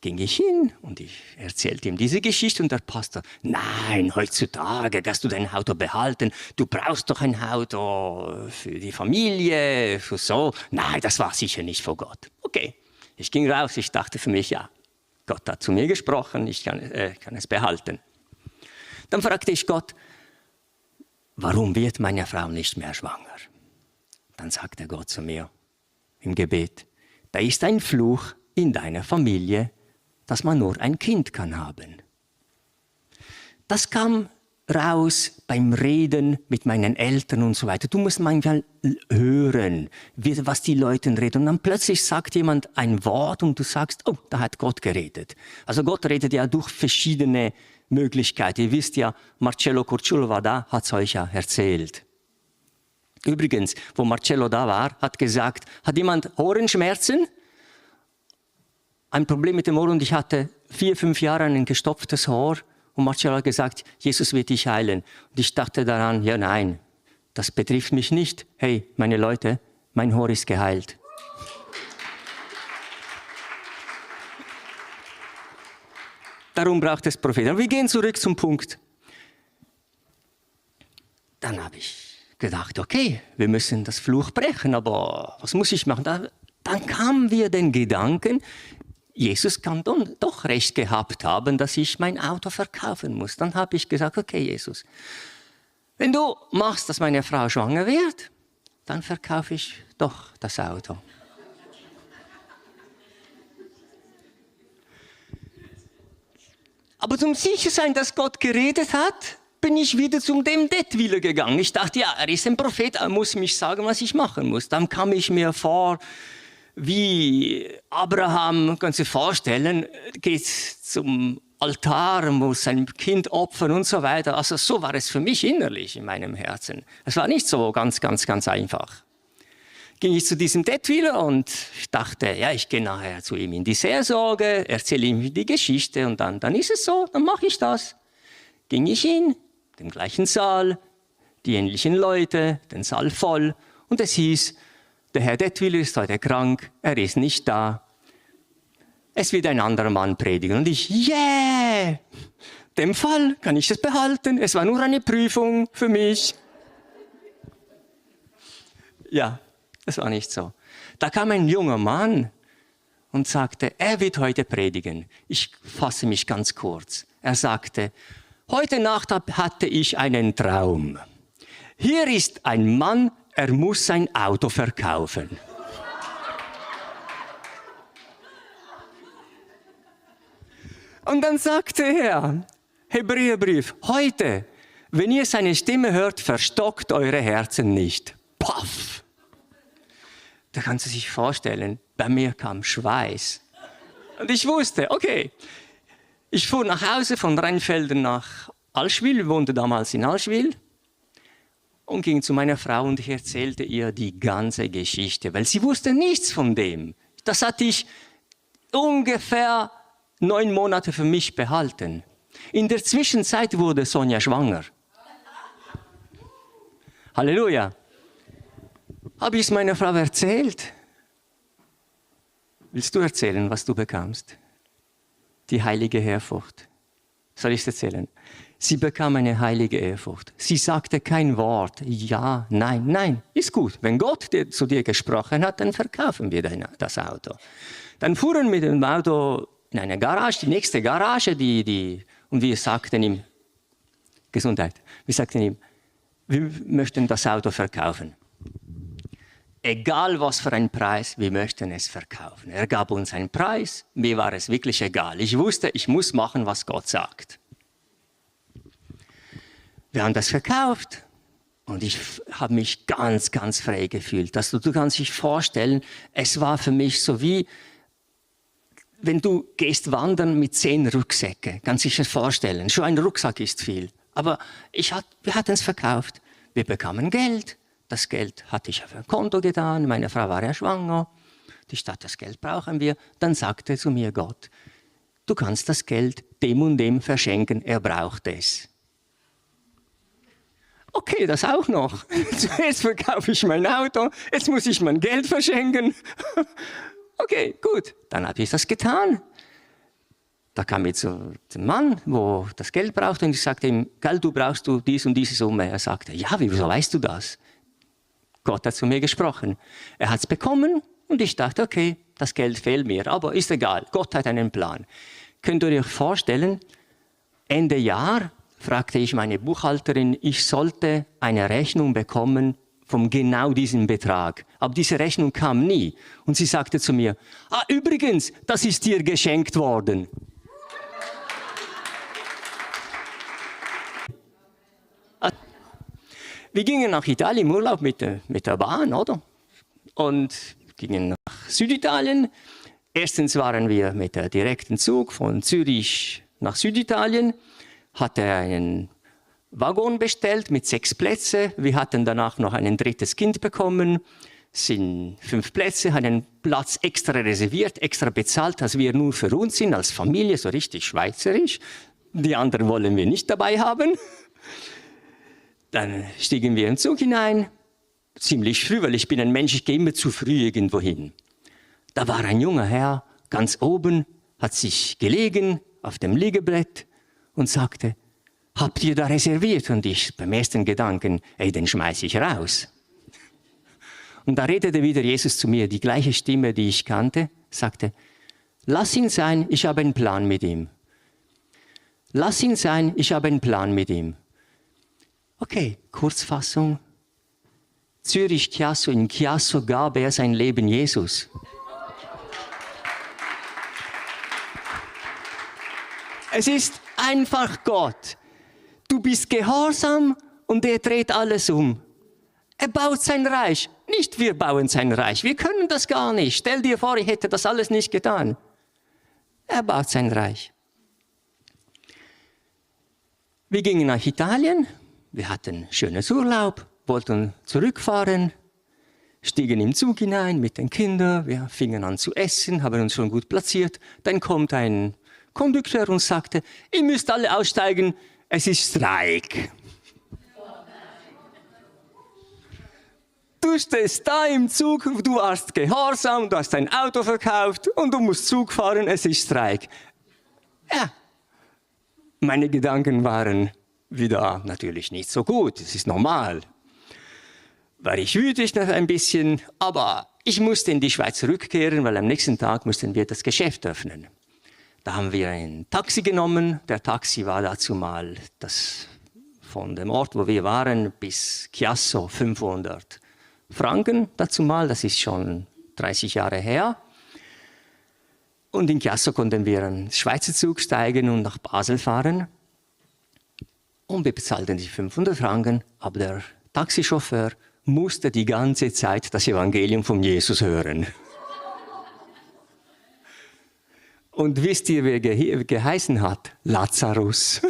[SPEAKER 3] ging ich hin und ich erzählte ihm diese Geschichte und der Pastor, nein, heutzutage darfst du dein Auto behalten, du brauchst doch ein Auto für die Familie, für so. Nein, das war sicher nicht von Gott. Okay, ich ging raus, ich dachte für mich, ja, Gott hat zu mir gesprochen, ich kann es behalten. Dann fragte ich Gott, warum wird meine Frau nicht mehr schwanger? Dann sagte Gott zu mir im Gebet, da ist ein Fluch in deiner Familie, dass man nur ein Kind kann haben. Das kam raus beim Reden mit meinen Eltern und so weiter. Du musst manchmal hören, was die Leute reden. Und dann plötzlich sagt jemand ein Wort und du sagst, oh, da hat Gott geredet. Also Gott redet ja durch verschiedene Möglichkeiten. Ihr wisst ja, Marcello Curciolo war da, hat es euch ja erzählt. Übrigens, wo Marcello da war, hat gesagt, hat jemand Ohrenschmerzen? Ein Problem mit dem Ohr und ich hatte 4, 5 Jahre ein gestopftes Ohr und Marcello hat gesagt, Jesus wird dich heilen. Und ich dachte daran, ja nein, das betrifft mich nicht. Hey, meine Leute, mein Ohr ist geheilt. Darum braucht es Propheten. Wir gehen zurück zum Punkt. Dann habe ich gedacht, okay, wir müssen das Fluch brechen, aber was muss ich machen? Dann kam mir den Gedanken, Jesus kann doch recht gehabt haben, dass ich mein Auto verkaufen muss. Dann habe ich gesagt, okay, Jesus, wenn du machst, dass meine Frau schwanger wird, dann verkaufe ich doch das Auto. Aber zum Sichersein, dass Gott geredet hat, bin ich wieder zum dem Detwiler gegangen. Ich dachte, ja, er ist ein Prophet, er muss mich sagen, was ich machen muss. Dann kam ich mir vor, wie Abraham, kannst du dir vorstellen, geht zum Altar, muss sein Kind opfern und so weiter. Also so war es für mich innerlich in meinem Herzen. Es war nicht so ganz einfach. Ging ich zu diesem Detwiler und ich dachte, ja, ich gehe nachher zu ihm in die Seelsorge, erzähle ihm die Geschichte und dann ist es so, dann mache ich das. Ging ich hin, den gleichen Saal, die ähnlichen Leute, den Saal voll und es hieß, der Herr Detwiler ist heute krank, er ist nicht da. Es wird ein anderer Mann predigen und ich, yeah, dem Fall kann ich das behalten, es war nur eine Prüfung für mich. Ja. Das war nicht so. Da kam ein junger Mann und sagte, er wird heute predigen. Ich fasse mich ganz kurz. Er sagte, heute Nacht hatte ich einen Traum. Hier ist ein Mann, er muss sein Auto verkaufen. Und dann sagte er, Hebräerbrief, heute, wenn ihr seine Stimme hört, verstockt eure Herzen nicht. Paff! Da kannst du sich vorstellen, bei mir kam Schweiß. Und ich wusste, okay, ich fuhr nach Hause von Rheinfelden nach Allschwil, ich wohnte damals in Allschwil, und ging zu meiner Frau und ich erzählte ihr die ganze Geschichte, weil sie wusste nichts von dem. Das hatte ich ungefähr 9 Monate für mich behalten. In der Zwischenzeit wurde Sonja schwanger. Halleluja. Habe ich es meiner Frau erzählt? Willst du erzählen, was du bekamst? Die heilige Ehrfurcht. Soll ich es erzählen? Sie bekam eine heilige Ehrfurcht. Sie sagte kein Wort. Ja, nein, nein. Ist gut. Wenn Gott zu dir gesprochen hat, dann verkaufen wir das Auto. Dann fuhren wir mit dem Auto in eine Garage, die nächste Garage, und wir sagten ihm, Gesundheit, wir sagten ihm, wir möchten das Auto verkaufen. Egal was für ein Preis, wir möchten es verkaufen. Er gab uns einen Preis, mir war es wirklich egal. Ich wusste, ich muss machen, was Gott sagt. Wir haben das verkauft und ich habe mich ganz frei gefühlt. Du kannst dich vorstellen, es war für mich so wie, wenn du gehst wandern mit 10 Rucksäcken. Kannst du dich das vorstellen? Schon ein Rucksack ist viel. Aber wir hatten es verkauft. Wir bekamen Geld. Das Geld hatte ich auf ein Konto getan, meine Frau war ja schwanger. Die Stadt, das Geld brauchen wir. Dann sagte zu mir Gott, du kannst das Geld dem und dem verschenken, er braucht es. Okay, das auch noch. Zuerst verkaufe ich mein Auto, jetzt muss ich mein Geld verschenken. Okay, gut, dann habe ich das getan. Da kam ich zu dem Mann, wo das Geld brauchte und ich sagte ihm, Geld, brauchst du dies und diese Summe. Er sagte, ja, wieso weißt du das? Gott hat zu mir gesprochen. Er hat es bekommen und ich dachte, okay, das Geld fehlt mir, aber ist egal, Gott hat einen Plan. Könnt ihr euch vorstellen, Ende Jahr fragte ich meine Buchhalterin, ich sollte eine Rechnung bekommen von genau diesem Betrag. Aber diese Rechnung kam nie. Und sie sagte zu mir, übrigens, das ist dir geschenkt worden. Wir gingen nach Italien im Urlaub mit der Bahn, oder? Und gingen nach Süditalien. Erstens waren wir mit der direkten Zug von Zürich nach Süditalien. Hatte einen Waggon bestellt mit 6 Plätzen. Wir hatten danach noch ein drittes Kind bekommen. Sind 5 Plätze, einen Platz extra reserviert, extra bezahlt, dass wir nur für uns sind, als Familie, so richtig schweizerisch. Die anderen wollen wir nicht dabei haben. Dann stiegen wir im Zug hinein, ziemlich früh, weil ich bin ein Mensch, ich gehe immer zu früh irgendwo hin. Da war ein junger Herr, ganz oben, hat sich gelegen auf dem Liegebrett und sagte, habt ihr da reserviert? Und ich beim ersten Gedanken, den schmeiße ich raus. Und da redete wieder Jesus zu mir, die gleiche Stimme, die ich kannte, sagte, lass ihn sein, ich habe einen Plan mit ihm. Lass ihn sein, ich habe einen Plan mit ihm. Okay, Kurzfassung. Zürich Chiasso, in Chiasso gab er sein Leben Jesus. Es ist einfach Gott. Du bist gehorsam und er dreht alles um. Er baut sein Reich. Nicht wir bauen sein Reich. Wir können das gar nicht. Stell dir vor, ich hätte das alles nicht getan. Er baut sein Reich. Wir gingen nach Italien. Wir hatten schönes Urlaub, wollten zurückfahren, stiegen im Zug hinein mit den Kindern. Wir fingen an zu essen, haben uns schon gut platziert. Dann kommt ein Kondukteur und sagte, ihr müsst alle aussteigen, es ist Streik. Du stehst da im Zug, du warst gehorsam, du hast dein Auto verkauft und du musst Zug fahren, es ist Streik. Ja, meine Gedanken waren wieder natürlich nicht so gut, es ist normal. War ich wütend noch ein bisschen, aber ich musste in die Schweiz zurückkehren, weil am nächsten Tag mussten wir das Geschäft öffnen. Da haben wir ein Taxi genommen, der Taxi war dazu mal das von dem Ort, wo wir waren, bis Chiasso 500 Franken dazu mal, das ist schon 30 Jahre her. Und in Chiasso konnten wir einen Schweizer Zug steigen und nach Basel fahren. Und wir bezahlten die 500 Franken, aber der Taxichauffeur musste die ganze Zeit das Evangelium von Jesus hören. Und wisst ihr, wer geheißen hat? Lazarus.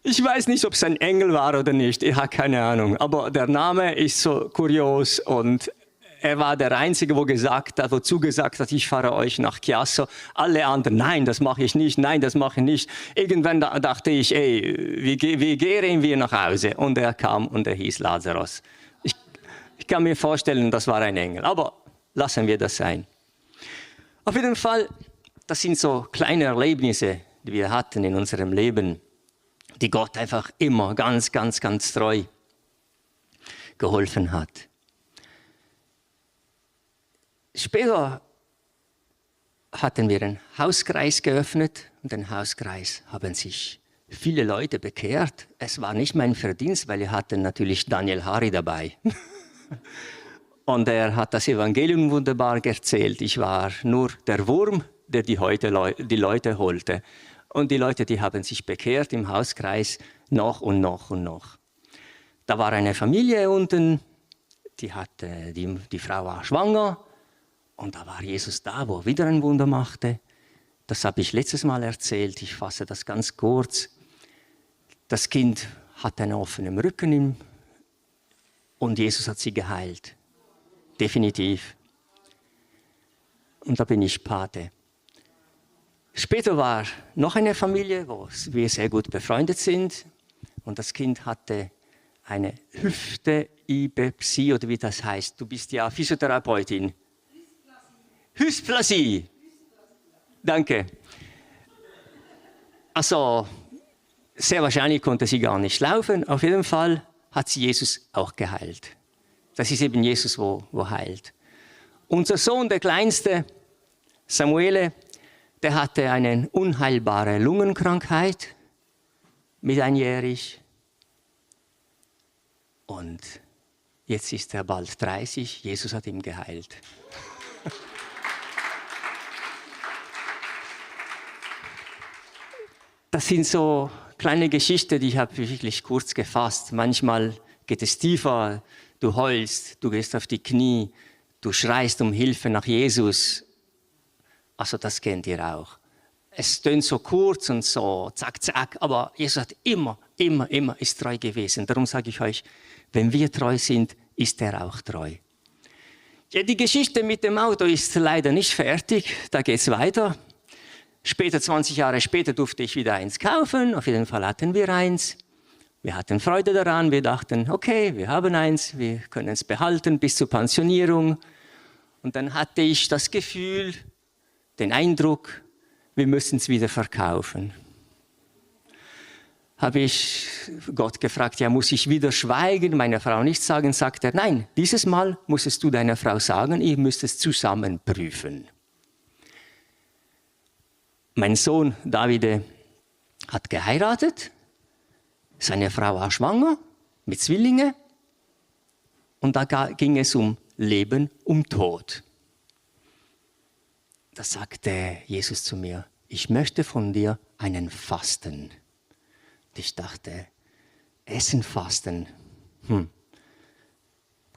[SPEAKER 3] Ich weiß nicht, ob es ein Engel war oder nicht, ich habe keine Ahnung. Aber der Name ist so kurios und er war der Einzige, wo zugesagt hat, ich fahre euch nach Chiasso. Alle anderen, nein, das mache ich nicht, nein, das mache ich nicht. Irgendwann dachte ich, wie gehen wir nach Hause? Und er kam und er hieß Lazarus. Ich kann mir vorstellen, das war ein Engel, aber lassen wir das sein. Auf jeden Fall, das sind so kleine Erlebnisse, die wir hatten in unserem Leben, die Gott einfach immer ganz, ganz, ganz treu geholfen hat. Später hatten wir einen Hauskreis geöffnet und den Hauskreis haben sich viele Leute bekehrt. Es war nicht mein Verdienst, weil wir hatten natürlich Daniel Hari dabei. Und er hat das Evangelium wunderbar erzählt. Ich war nur der Wurm, der die Leute holte. Und die Leute, die haben sich bekehrt im Hauskreis noch und noch und noch. Da war eine Familie unten, die Frau war schwanger und da war Jesus da, wo er wieder ein Wunder machte. Das habe ich letztes Mal erzählt, ich fasse das ganz kurz. Das Kind hatte einen offenen Rücken und Jesus hat sie geheilt. Definitiv. Und da bin ich Pate. Später war noch eine Familie, wo wir sehr gut befreundet sind. Und das Kind hatte eine Hüfte-Ibepsie, oder wie das heißt. Du bist ja Physiotherapeutin. Hysplasie. Danke. Also, sehr wahrscheinlich konnte sie gar nicht laufen. Auf jeden Fall hat sie Jesus auch geheilt. Das ist eben Jesus, wo heilt. Unser Sohn, der Kleinste, Samuele, der hatte eine unheilbare Lungenkrankheit mit einjährig. Und jetzt ist er bald 30. Jesus hat ihn geheilt. Das sind so kleine Geschichten, die ich habe wirklich kurz gefasst. Manchmal geht es tiefer. Du heulst, du gehst auf die Knie, du schreist um Hilfe nach Jesus. Also das kennt ihr auch. es tönt so kurz und so zack, zack, aber Jesus hat immer ist treu gewesen. Darum sage ich euch, wenn wir treu sind, ist er auch treu. Ja, die Geschichte mit dem Auto ist leider nicht fertig, da geht es weiter. Später, 20 Jahre später, durfte ich wieder eins kaufen. Auf jeden Fall hatten wir eins. Wir hatten Freude daran. Wir dachten, okay, wir haben eins, wir können es behalten bis zur Pensionierung. Und dann hatte ich das Gefühl, den Eindruck, wir müssen es wieder verkaufen. Habe ich Gott gefragt, ja, muss ich wieder schweigen, meiner Frau nichts sagen? Sagt er, nein, dieses Mal musstest du deiner Frau sagen, ihr müsst es zusammen prüfen. Mein Sohn Davide hat geheiratet, seine Frau war schwanger mit Zwillingen und da ging es um Leben, um Tod. Da sagte Jesus zu mir, ich möchte von dir einen Fasten. Ich dachte, Essen, Fasten,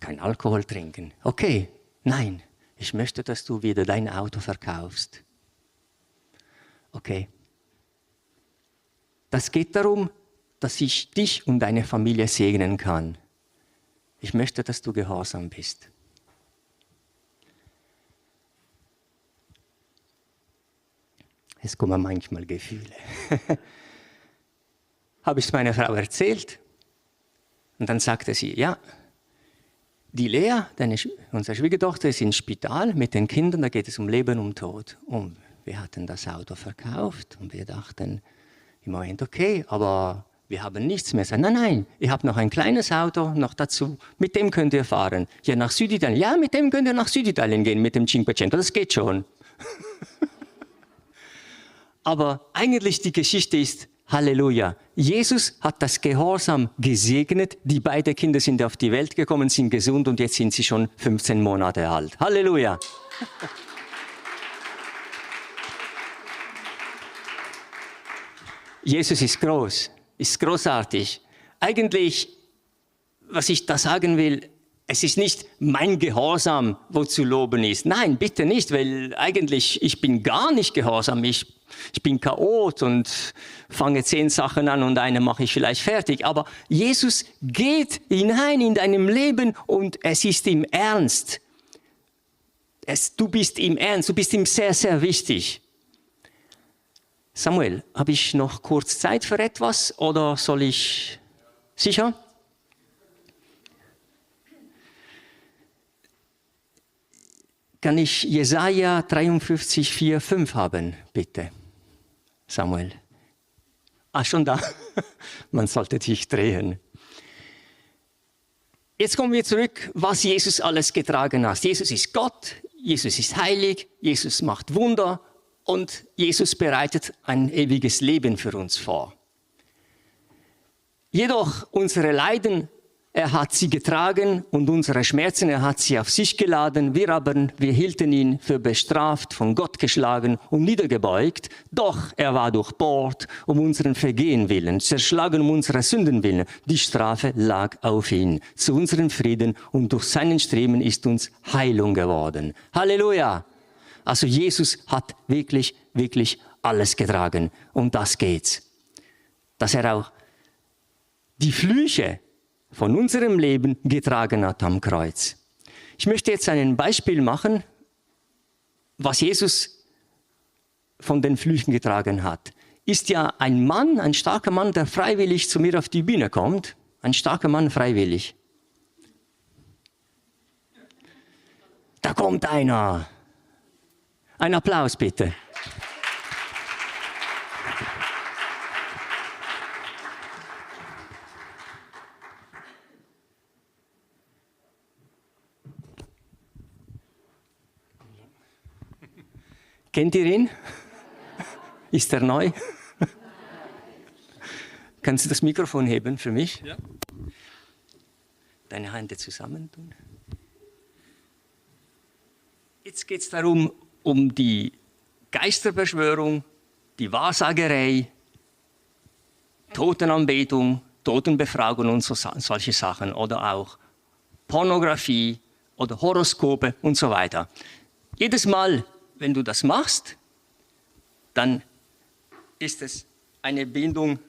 [SPEAKER 3] kein Alkohol trinken. Okay, nein, ich möchte, dass du wieder dein Auto verkaufst. Okay. Das geht darum, dass ich dich und deine Familie segnen kann. Ich möchte, dass du gehorsam bist. Es kommen manchmal Gefühle. Habe ich es meiner Frau erzählt und dann sagte sie, ja, die Lea, unsere Schwiegertochter, ist im Spital mit den Kindern, da geht es um Leben, um Tod. Und wir hatten das Auto verkauft und wir dachten im Moment, okay, aber wir haben nichts mehr. Nein, nein, ich habe noch ein kleines Auto noch dazu, mit dem könnt ihr fahren. Ja, nach Süditalien, ja, mit dem könnt ihr nach Süditalien gehen, mit dem Cinquecento, das geht schon. Aber eigentlich die Geschichte ist, Halleluja. Jesus hat das Gehorsam gesegnet. Die beiden Kinder sind auf die Welt gekommen, sind gesund und jetzt sind sie schon 15 Monate alt. Halleluja. Jesus ist groß, ist großartig. Eigentlich, was ich da sagen will, es ist nicht mein Gehorsam, wo zu loben ist. Nein, bitte nicht, weil eigentlich ich bin gar nicht gehorsam. Ich bin Chaot und fange 10 Sachen an und eine mache ich vielleicht fertig. Aber Jesus geht hinein in deinem Leben und es ist ihm ernst. Du bist ihm ernst, du bist ihm sehr, sehr wichtig. Samuel, habe ich noch kurz Zeit für etwas oder soll ich... Sicher? Kann ich Jesaja 53, 4, 5 haben, bitte? Samuel. Ah, schon da. Man sollte sich drehen. Jetzt kommen wir zurück, was Jesus alles getragen hat. Jesus ist Gott, Jesus ist heilig, Jesus macht Wunder und Jesus bereitet ein ewiges Leben für uns vor. Jedoch unsere Leiden, er hat sie getragen und unsere Schmerzen, er hat sie auf sich geladen. Wir hielten ihn für bestraft, von Gott geschlagen und niedergebeugt. Doch er war durchbohrt um unseren Vergehen willen, zerschlagen um unsere Sünden willen. Die Strafe lag auf ihn, zu unserem Frieden und durch seinen Striemen ist uns Heilung geworden. Halleluja! Also Jesus hat wirklich, wirklich alles getragen. Und das geht's. Dass er auch die Flüche von unserem Leben getragen hat am Kreuz. Ich möchte jetzt ein Beispiel machen, was Jesus von den Flüchen getragen hat. Ist ja ein Mann, ein starker Mann, der freiwillig zu mir auf die Bühne kommt. Ein starker Mann freiwillig. Da kommt einer. Ein Applaus bitte. Kennt ihr ihn? Ist er neu? Kannst du das Mikrofon heben für mich? Ja. Deine Hände zusammentun. Jetzt geht es darum, um die Geisterbeschwörung, die Wahrsagerei, Totenanbetung, Totenbefragung und solche Sachen. Oder auch Pornografie oder Horoskope und so weiter. Jedes Mal, wenn du das machst, dann ist es eine Bindung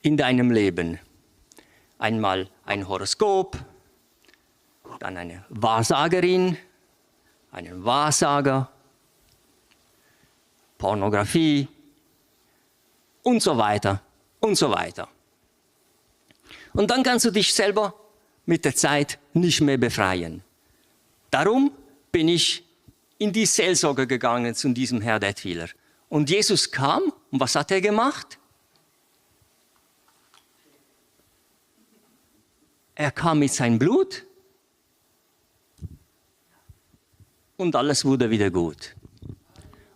[SPEAKER 3] in deinem Leben. Einmal ein Horoskop, dann eine Wahrsagerin, einen Wahrsager, Pornografie und so weiter und so weiter. Und dann kannst du dich selber mit der Zeit nicht mehr befreien. Darum bin ich in die Seelsorge gegangen zu diesem Herr Detwiler. Und Jesus kam, und was hat er gemacht? Er kam mit seinem Blut und alles wurde wieder gut.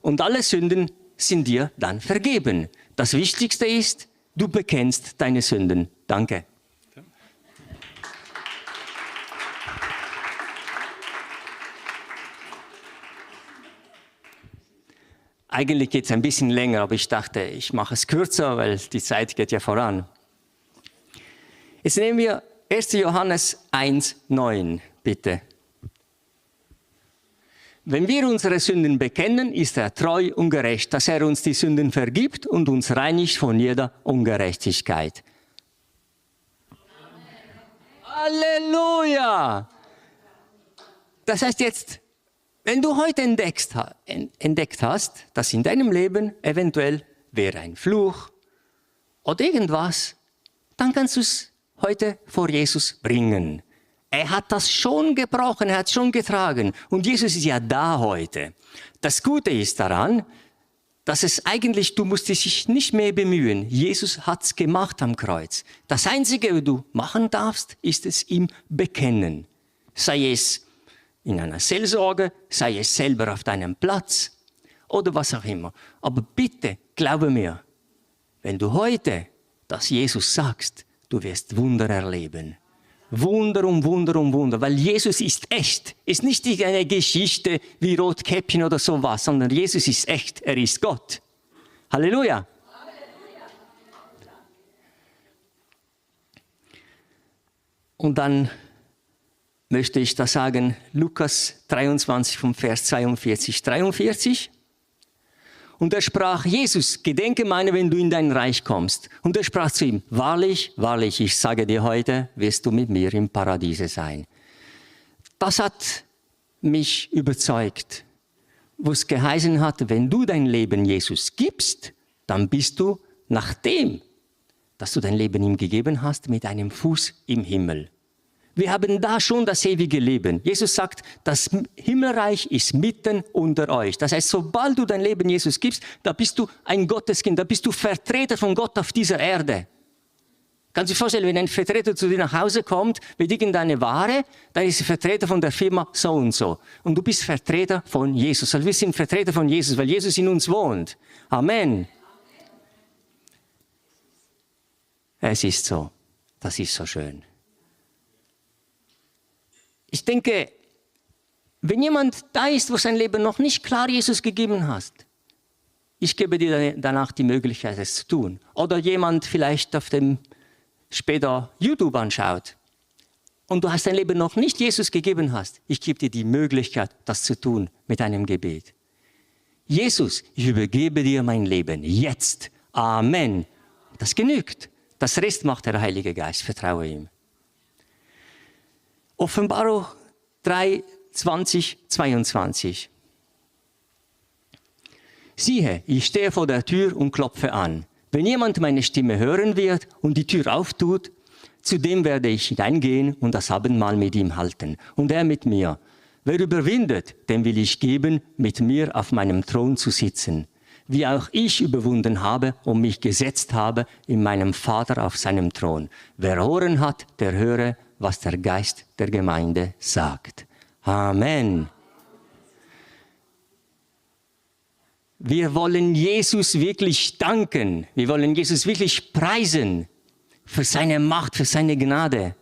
[SPEAKER 3] Und alle Sünden sind dir dann vergeben. Das Wichtigste ist, du bekennst deine Sünden. Danke. Eigentlich geht es ein bisschen länger, aber ich dachte, ich mache es kürzer, weil die Zeit geht ja voran. Jetzt nehmen wir 1. Johannes 1,9, bitte. Wenn wir unsere Sünden bekennen, ist er treu und gerecht, dass er uns die Sünden vergibt und uns reinigt von jeder Ungerechtigkeit. Halleluja! Das heißt jetzt, wenn du heute entdeckt hast, dass in deinem Leben eventuell wäre ein Fluch oder irgendwas, dann kannst du es heute vor Jesus bringen. Er hat das schon gebrochen, er hat es schon getragen. Und Jesus ist ja da heute. Das Gute ist daran, dass es eigentlich, du musst dich nicht mehr bemühen. Jesus hat es gemacht am Kreuz. Das Einzige, was du machen darfst, ist es ihm bekennen. Sei es in einer Seelsorge, sei es selber auf deinem Platz oder was auch immer. Aber bitte, glaube mir, wenn du heute das Jesus sagst, du wirst Wunder erleben. Wunder um Wunder um Wunder, weil Jesus ist echt. Ist nicht eine Geschichte wie Rotkäppchen oder sowas, sondern Jesus ist echt, er ist Gott. Halleluja. Und dann möchte ich da sagen, Lukas 23 vom Vers 42, 43. Und er sprach, Jesus, gedenke meiner, wenn du in dein Reich kommst. Und er sprach zu ihm, wahrlich, wahrlich, ich sage dir heute, wirst du mit mir im Paradiese sein. Das hat mich überzeugt, wo es geheißen hat, wenn du dein Leben Jesus gibst, dann bist du, nachdem, dass du dein Leben ihm gegeben hast, mit einem Fuß im Himmel. Wir haben da schon das ewige Leben. Jesus sagt, das Himmelreich ist mitten unter euch. Das heißt, sobald du dein Leben Jesus gibst, da bist du ein Gotteskind, da bist du Vertreter von Gott auf dieser Erde. Kannst du dir vorstellen, wenn ein Vertreter zu dir nach Hause kommt mit irgendeiner Ware, dann ist er Vertreter von der Firma so und so. Und du bist Vertreter von Jesus. Also wir sind Vertreter von Jesus, weil Jesus in uns wohnt. Amen. Es ist so. Das ist so schön. Ich denke, wenn jemand da ist, wo sein Leben noch nicht klar Jesus gegeben hat, ich gebe dir danach die Möglichkeit, es zu tun. Oder jemand vielleicht auf dem später YouTube anschaut und du hast dein Leben noch nicht Jesus gegeben hast, ich gebe dir die Möglichkeit, das zu tun mit einem Gebet. Jesus, ich übergebe dir mein Leben jetzt. Amen. Das genügt. Das Rest macht der Heilige Geist. Vertraue ihm. Offenbarung 3, 20, 22. Siehe, ich stehe vor der Tür und klopfe an. Wenn jemand meine Stimme hören wird und die Tür auftut, zu dem werde ich hineingehen und das Abendmahl mit ihm halten. Und er mit mir. Wer überwindet, dem will ich geben, mit mir auf meinem Thron zu sitzen. Wie auch ich überwunden habe und mich gesetzt habe in meinem Vater auf seinem Thron. Wer Ohren hat, der höre, was der Geist der Gemeinde sagt. Amen. Wir wollen Jesus wirklich danken. Wir wollen Jesus wirklich preisen für seine Macht, für seine Gnade.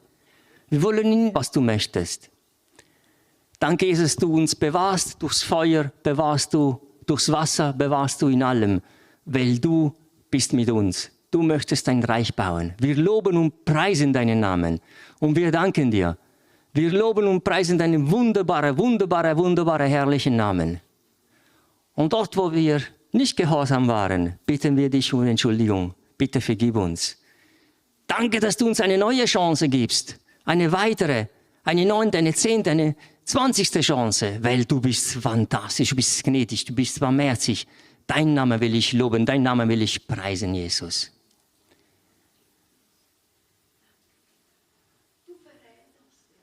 [SPEAKER 3] Wir wollen ihn, was du möchtest. Danke, Jesus, du uns bewahrst durchs Feuer, bewahrst du durchs Wasser, bewahrst du in allem, weil du bist mit uns. Du möchtest dein Reich bauen. Wir loben und preisen deinen Namen. Und wir danken dir. Wir loben und preisen deinen wunderbaren, herrlichen Namen. Und dort, wo wir nicht gehorsam waren, bitten wir dich um Entschuldigung. Bitte vergib uns. Danke, dass du uns eine neue Chance gibst. Eine weitere, eine 9., eine 10., eine 20. Chance. Weil du bist fantastisch, du bist gnädig, du bist barmherzig. Dein Name will ich loben, dein Name will ich preisen, Jesus.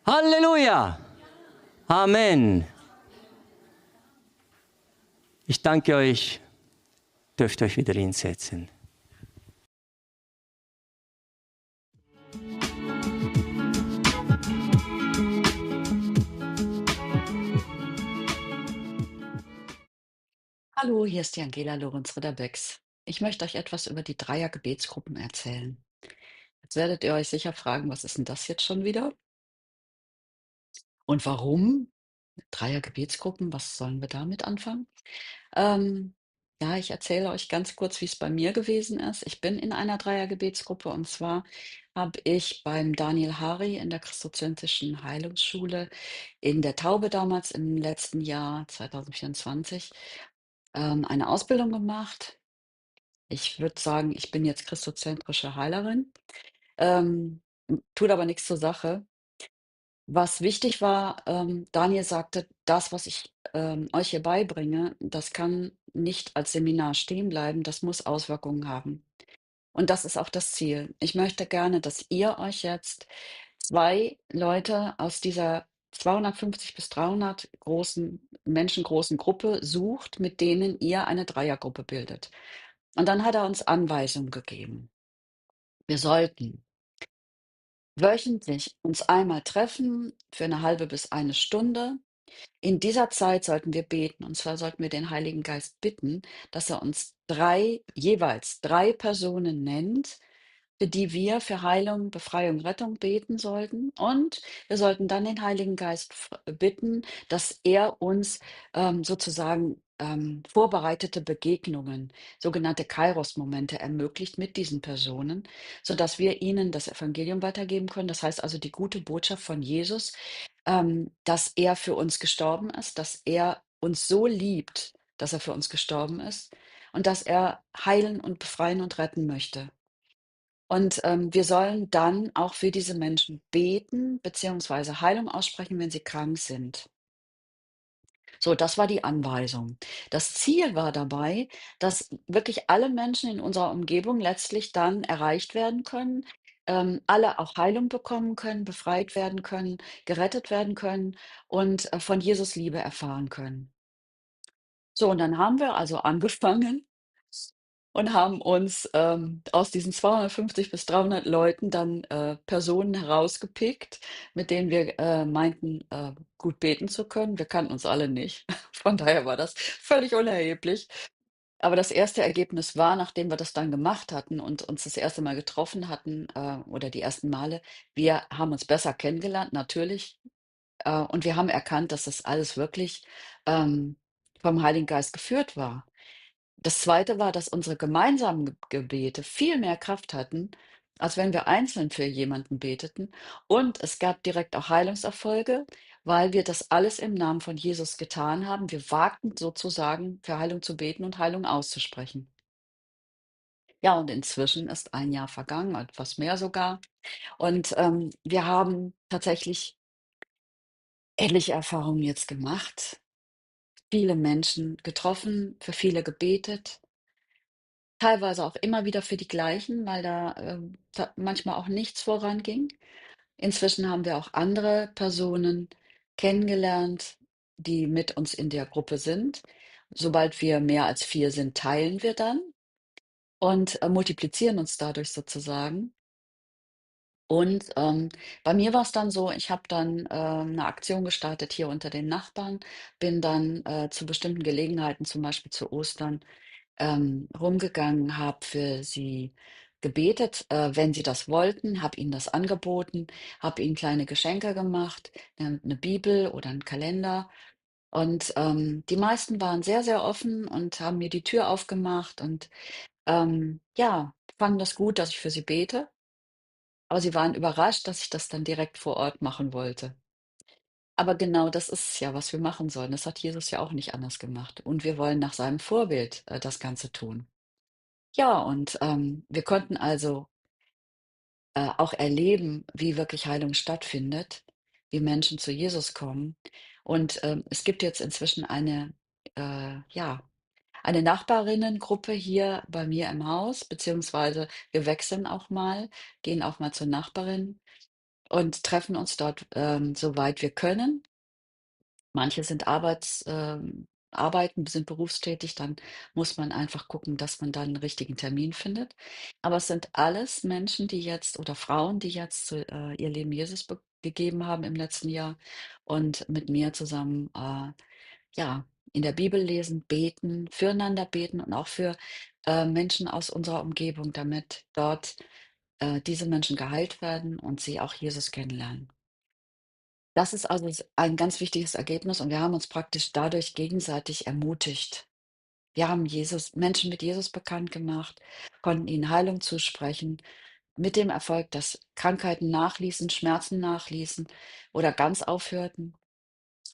[SPEAKER 3] Halleluja! Amen. Ich danke euch. Dürft euch wieder hinsetzen.
[SPEAKER 1] Hallo, hier ist die Angela Lorenz-Ridderbecks. Ich möchte euch etwas über die Dreier-Gebetsgruppen erzählen. Jetzt werdet ihr euch sicher fragen, was ist denn das jetzt schon wieder? Und warum? Dreier-Gebetsgruppen, was sollen wir damit anfangen? Ähm, ja, ich erzähle euch ganz kurz, wie es bei mir gewesen ist. Ich bin in einer Dreier-Gebetsgruppe und zwar habe ich beim Daniel Hari in der Christozentrischen Heilungsschule in der Taube damals im letzten Jahr 2024 eine Ausbildung gemacht. Ich würde sagen, ich bin jetzt christozentrische Heilerin, tut aber nichts zur Sache. Was wichtig war, Daniel sagte: „Das, was ich, euch hier beibringe, das kann nicht als Seminar stehen bleiben, das muss Auswirkungen haben.“ Und das ist auch das Ziel. Ich möchte gerne, dass ihr euch jetzt 2 Leute aus dieser 250 bis 300 großen menschengroßen Gruppe sucht, mit denen ihr eine Dreiergruppe bildet. Und dann hat er uns Anweisungen gegeben. Wir sollten wöchentlich uns einmal treffen für eine halbe bis eine Stunde. In dieser Zeit sollten wir beten, und zwar sollten wir den Heiligen Geist bitten, dass er uns jeweils 3 Personen nennt, für die wir für Heilung, Befreiung, Rettung beten sollten. Und wir sollten dann den Heiligen Geist bitten, dass er uns sozusagen vorbereitete Begegnungen, sogenannte Kairos-Momente ermöglicht mit diesen Personen, sodass wir ihnen das Evangelium weitergeben können. Das heißt also die gute Botschaft von Jesus, dass er für uns gestorben ist, dass er uns so liebt, dass er für uns gestorben ist und dass er heilen und befreien und retten möchte. Und wir sollen dann auch für diese Menschen beten, beziehungsweise Heilung aussprechen, wenn sie krank sind. So, das war die Anweisung. Das Ziel war dabei, dass wirklich alle Menschen in unserer Umgebung letztlich dann erreicht werden können, alle auch Heilung bekommen können, befreit werden können, gerettet werden können und von Jesus Liebe erfahren können. So, und dann haben wir also angefangen und haben uns aus diesen 250 bis 300 Leuten dann Personen herausgepickt, mit denen wir meinten, gut beten zu können. Wir kannten uns alle nicht. Von daher war das völlig unerheblich. Aber das erste Ergebnis war, nachdem wir das dann gemacht hatten und uns das erste Mal getroffen hatten oder die ersten Male, wir haben uns besser kennengelernt, natürlich. Und wir haben erkannt, dass das alles wirklich vom Heiligen Geist geführt war. Das Zweite war, dass unsere gemeinsamen Gebete viel mehr Kraft hatten, als wenn wir einzeln für jemanden beteten. Und es gab direkt auch Heilungserfolge, weil wir das alles im Namen von Jesus getan haben. Wir wagten sozusagen, für Heilung zu beten und Heilung auszusprechen. Ja, und inzwischen ist ein Jahr vergangen, etwas mehr sogar. Und wir haben tatsächlich etliche Erfahrungen jetzt gemacht, viele Menschen getroffen, für viele gebetet. Teilweise auch immer wieder für die Gleichen, weil da manchmal auch nichts voranging. Inzwischen haben wir auch andere Personen kennengelernt, die mit uns in der Gruppe sind. Sobald wir mehr als 4 sind, teilen wir dann und multiplizieren uns dadurch sozusagen. Und bei mir war es dann so, ich habe dann 'ne Aktion gestartet hier unter den Nachbarn, bin dann zu bestimmten Gelegenheiten, zum Beispiel zu Ostern, rumgegangen, habe für sie gebetet, wenn sie das wollten, habe ihnen das angeboten, habe ihnen kleine Geschenke gemacht, 'ne Bibel oder 'n Kalender. Und die meisten waren sehr, sehr offen und haben mir die Tür aufgemacht und ja, fanden das gut, dass ich für sie bete. Aber sie waren überrascht, dass ich das dann direkt vor Ort machen wollte. Aber genau das ist es ja, was wir machen sollen. Das hat Jesus ja auch nicht anders gemacht. Und wir wollen nach seinem Vorbild, das Ganze tun. Ja, und, wir konnten also, auch erleben, wie wirklich Heilung stattfindet, wie Menschen zu Jesus kommen. Und, es gibt jetzt inzwischen ja, eine Nachbarinnengruppe hier bei mir im Haus, beziehungsweise wir wechseln auch mal, gehen auch mal zur Nachbarin und treffen uns dort, soweit wir können. Manche sind arbeiten, sind berufstätig, dann muss man einfach gucken, dass man dann 'n richtigen Termin findet. Aber es sind alles Menschen, die jetzt oder Frauen, die jetzt ihr Leben Jesus gegeben haben im letzten Jahr und mit mir zusammen, ja, in der Bibel lesen, beten, füreinander beten und auch für, Menschen aus unserer Umgebung, damit dort, diese Menschen geheilt werden und sie auch Jesus kennenlernen. Das ist also ein ganz wichtiges Ergebnis und wir haben uns praktisch dadurch gegenseitig ermutigt. Wir haben Menschen mit Jesus bekannt gemacht, konnten ihnen Heilung zusprechen, mit dem Erfolg, dass Krankheiten nachließen, Schmerzen nachließen oder ganz aufhörten.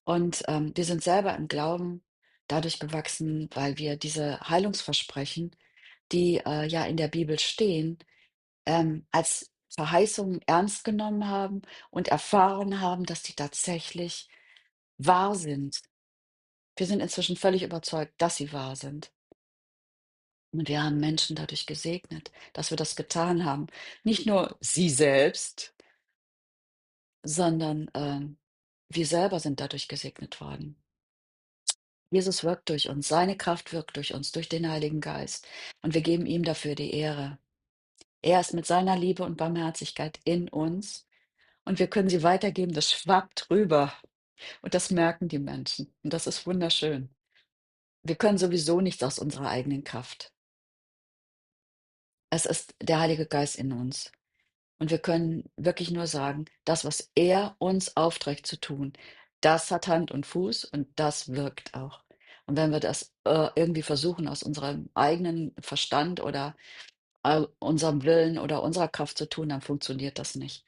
[SPEAKER 1] Und, wir sind selber im Glauben dadurch gewachsen, weil wir diese Heilungsversprechen, die, ja in der Bibel stehen, als Verheißungen ernst genommen haben und erfahren haben, dass die tatsächlich wahr sind. Wir sind inzwischen völlig überzeugt, dass sie wahr sind. Und wir haben Menschen dadurch gesegnet, dass wir das getan haben. Nicht nur sie selbst, sondern, wir selber sind dadurch gesegnet worden. Jesus wirkt durch uns, seine Kraft wirkt durch uns, durch den Heiligen Geist. Und wir geben ihm dafür die Ehre. Er ist mit seiner Liebe und Barmherzigkeit in uns und wir können sie weitergeben. Das schwappt rüber und das merken die Menschen. Und das ist wunderschön. Wir können sowieso nichts aus unserer eigenen Kraft. Es ist der Heilige Geist in uns. Und wir können wirklich nur sagen, das, was er uns aufträgt zu tun, das hat Hand und Fuß und das wirkt auch. Und wenn wir das irgendwie versuchen, aus unserem eigenen Verstand oder unserem Willen oder unserer Kraft zu tun, dann funktioniert das nicht.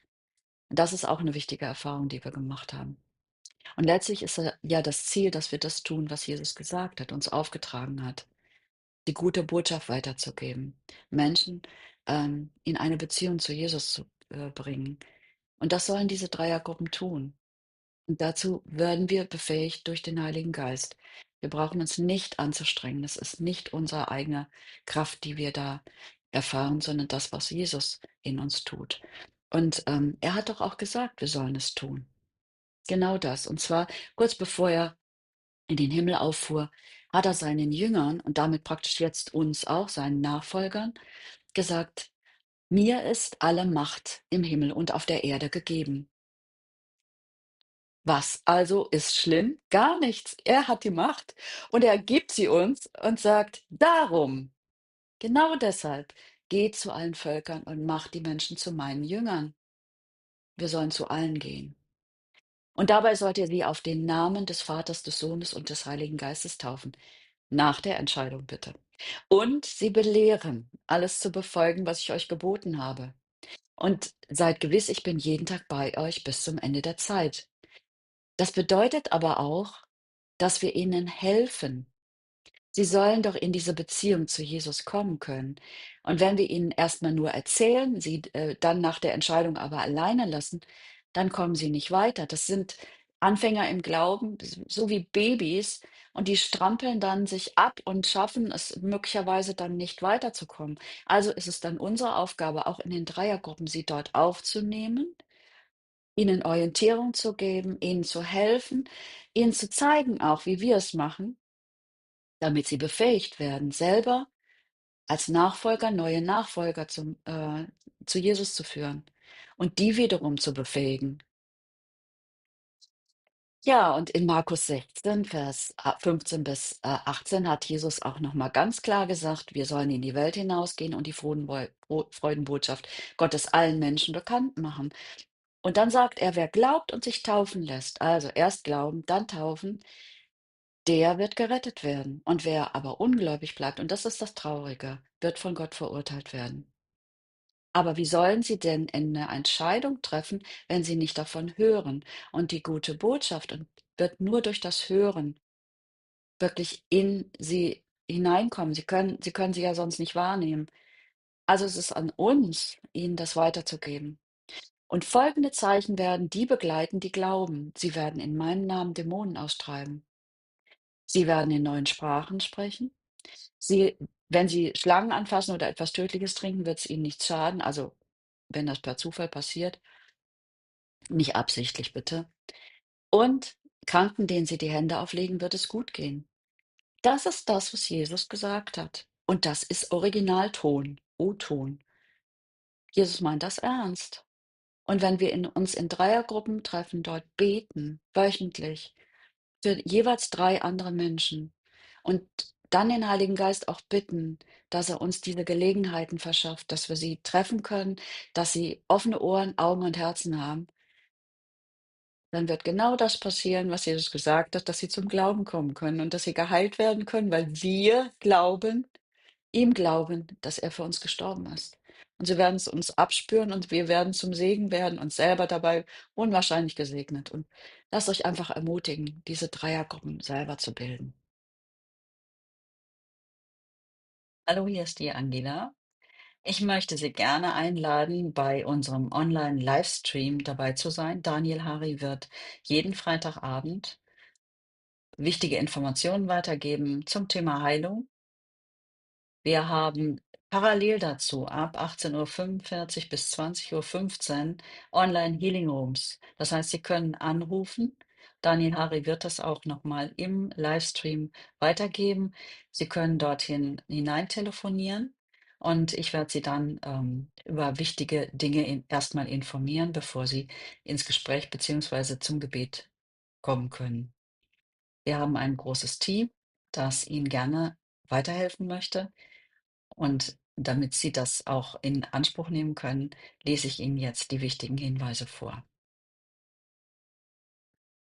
[SPEAKER 1] Und das ist auch eine wichtige Erfahrung, die wir gemacht haben. Und letztlich ist ja das Ziel, dass wir das tun, was Jesus gesagt hat, uns aufgetragen hat. Die gute Botschaft weiterzugeben, Menschen, in eine Beziehung zu Jesus zu, bringen. Und das sollen diese Dreiergruppen tun. Und dazu werden wir befähigt durch den Heiligen Geist. Wir brauchen uns nicht anzustrengen. Es ist nicht unsere eigene Kraft, die wir da erfahren, sondern das, was Jesus in uns tut. Und er hat doch auch gesagt, wir sollen es tun. Genau das. Und zwar kurz bevor er in den Himmel auffuhr, hat er seinen Jüngern und damit praktisch jetzt uns auch, seinen Nachfolgern, gesagt: „Mir ist alle Macht im Himmel und auf der Erde gegeben." Was also ist schlimm? Gar nichts. Er hat die Macht und er gibt sie uns und sagt: „Darum, genau deshalb, geht zu allen Völkern und macht die Menschen zu meinen Jüngern." Wir sollen zu allen gehen. Und dabei sollt ihr sie auf den Namen des Vaters, des Sohnes und des Heiligen Geistes taufen. Nach der Entscheidung bitte. Und sie belehren, alles zu befolgen, was ich euch geboten habe. Und seid gewiss, ich bin jeden Tag bei euch bis zum Ende der Zeit. Das bedeutet aber auch, dass wir ihnen helfen. Sie sollen doch in diese Beziehung zu Jesus kommen können. Und wenn wir ihnen erstmal nur erzählen, sie dann nach der Entscheidung aber alleine lassen, dann kommen sie nicht weiter. Das sind Anfänger im Glauben, so wie Babys, und die strampeln dann sich ab und schaffen es möglicherweise dann nicht weiterzukommen. Also ist es dann unsere Aufgabe, auch in den Dreiergruppen sie dort aufzunehmen, ihnen Orientierung zu geben, ihnen zu helfen, ihnen zu zeigen auch, wie wir es machen, damit sie befähigt werden, selber als Nachfolger neue Nachfolger zu Jesus zu führen und die wiederum zu befähigen. Ja, und in Markus 16, Vers 15 bis 18 hat Jesus auch noch mal ganz klar gesagt, wir sollen in die Welt hinausgehen und die Freudenbotschaft Gottes allen Menschen bekannt machen. Und dann sagt er, wer glaubt und sich taufen lässt, also erst glauben, dann taufen, der wird gerettet werden. Und wer aber ungläubig bleibt, und das ist das Traurige, wird von Gott verurteilt werden. Aber wie sollen sie denn eine Entscheidung treffen, wenn sie nicht davon hören? Und die gute Botschaft wird nur durch das Hören wirklich in sie hineinkommen. Sie können sie ja sonst nicht wahrnehmen. Also es ist an uns, ihnen das weiterzugeben. Und folgende Zeichen werden die begleiten, die glauben. Sie werden in meinem Namen Dämonen austreiben. Sie werden in neuen Sprachen sprechen. Sie Wenn sie Schlangen anfassen oder etwas Tödliches trinken, wird es ihnen nicht schaden. Also, wenn das per Zufall passiert, nicht absichtlich bitte. Und Kranken, denen sie die Hände auflegen, wird es gut gehen. Das ist das, was Jesus gesagt hat. Und das ist Originalton, O-Ton. Jesus meint das ernst. Und wenn wir uns in Dreiergruppen treffen, dort beten, wöchentlich, für jeweils 3 andere Menschen und dann den Heiligen Geist auch bitten, dass er uns diese Gelegenheiten verschafft, dass wir sie treffen können, dass sie offene Ohren, Augen und Herzen haben, dann wird genau das passieren, was Jesus gesagt hat, dass sie zum Glauben kommen können und dass sie geheilt werden können, weil wir glauben, ihm glauben, dass er für uns gestorben ist. Und sie werden es uns abspüren und wir werden zum Segen werden, uns selber dabei unwahrscheinlich gesegnet. Und lasst euch einfach ermutigen, diese Dreiergruppen selber zu bilden. Hallo, hier ist die Angela. Ich möchte Sie gerne einladen, bei unserem Online-Livestream dabei zu sein. Daniel Hari wird jeden Freitagabend wichtige Informationen weitergeben zum Thema Heilung. Wir haben parallel dazu ab 18:45 bis 20:15 Online Healing Rooms. Das heißt, Sie können anrufen. Daniel Hari wird das auch nochmal im Livestream weitergeben. Sie können dorthin hinein telefonieren und ich werde Sie dann über wichtige Dinge erstmal informieren, bevor Sie ins Gespräch beziehungsweise zum Gebet kommen können. Wir haben ein großes Team, das Ihnen gerne weiterhelfen möchte. Und damit Sie das auch in Anspruch nehmen können, lese ich Ihnen jetzt die wichtigen Hinweise vor.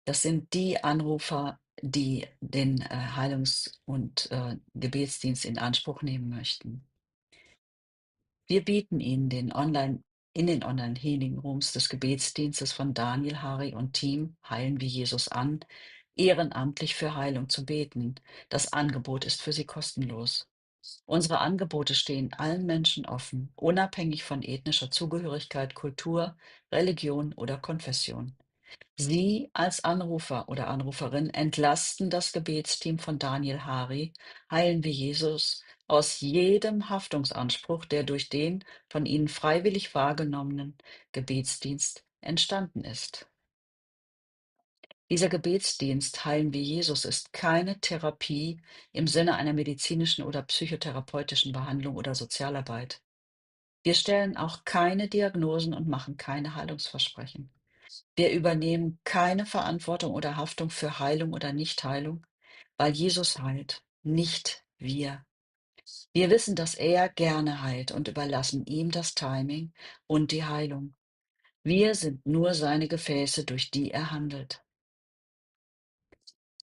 [SPEAKER 1] Das sind die Anrufer, die den Heilungs- und Gebetsdienst in Anspruch nehmen möchten. Wir bieten Ihnen in den Online-Healing-Rooms des Gebetsdienstes von Daniel Hari und Team Heilen wie Jesus an, ehrenamtlich für Heilung zu beten. Das Angebot ist für Sie kostenlos. Unsere Angebote stehen allen Menschen offen, unabhängig von ethnischer Zugehörigkeit, Kultur, Religion oder Konfession. Sie als Anrufer oder Anruferin entlasten das Gebetsteam von Daniel Hari, heilen wir Jesus, aus jedem Haftungsanspruch, der durch den von ihnen freiwillig wahrgenommenen Gebetsdienst entstanden ist. Dieser Gebetsdienst Heilen wir Jesus ist keine Therapie im Sinne einer medizinischen oder psychotherapeutischen Behandlung oder Sozialarbeit. Wir stellen auch keine Diagnosen und machen keine Heilungsversprechen. Wir übernehmen keine Verantwortung oder Haftung für Heilung oder Nichtheilung, weil Jesus heilt, nicht wir. Wir wissen, dass er gerne heilt und überlassen ihm das Timing und die Heilung. Wir sind nur seine Gefäße, durch die er handelt.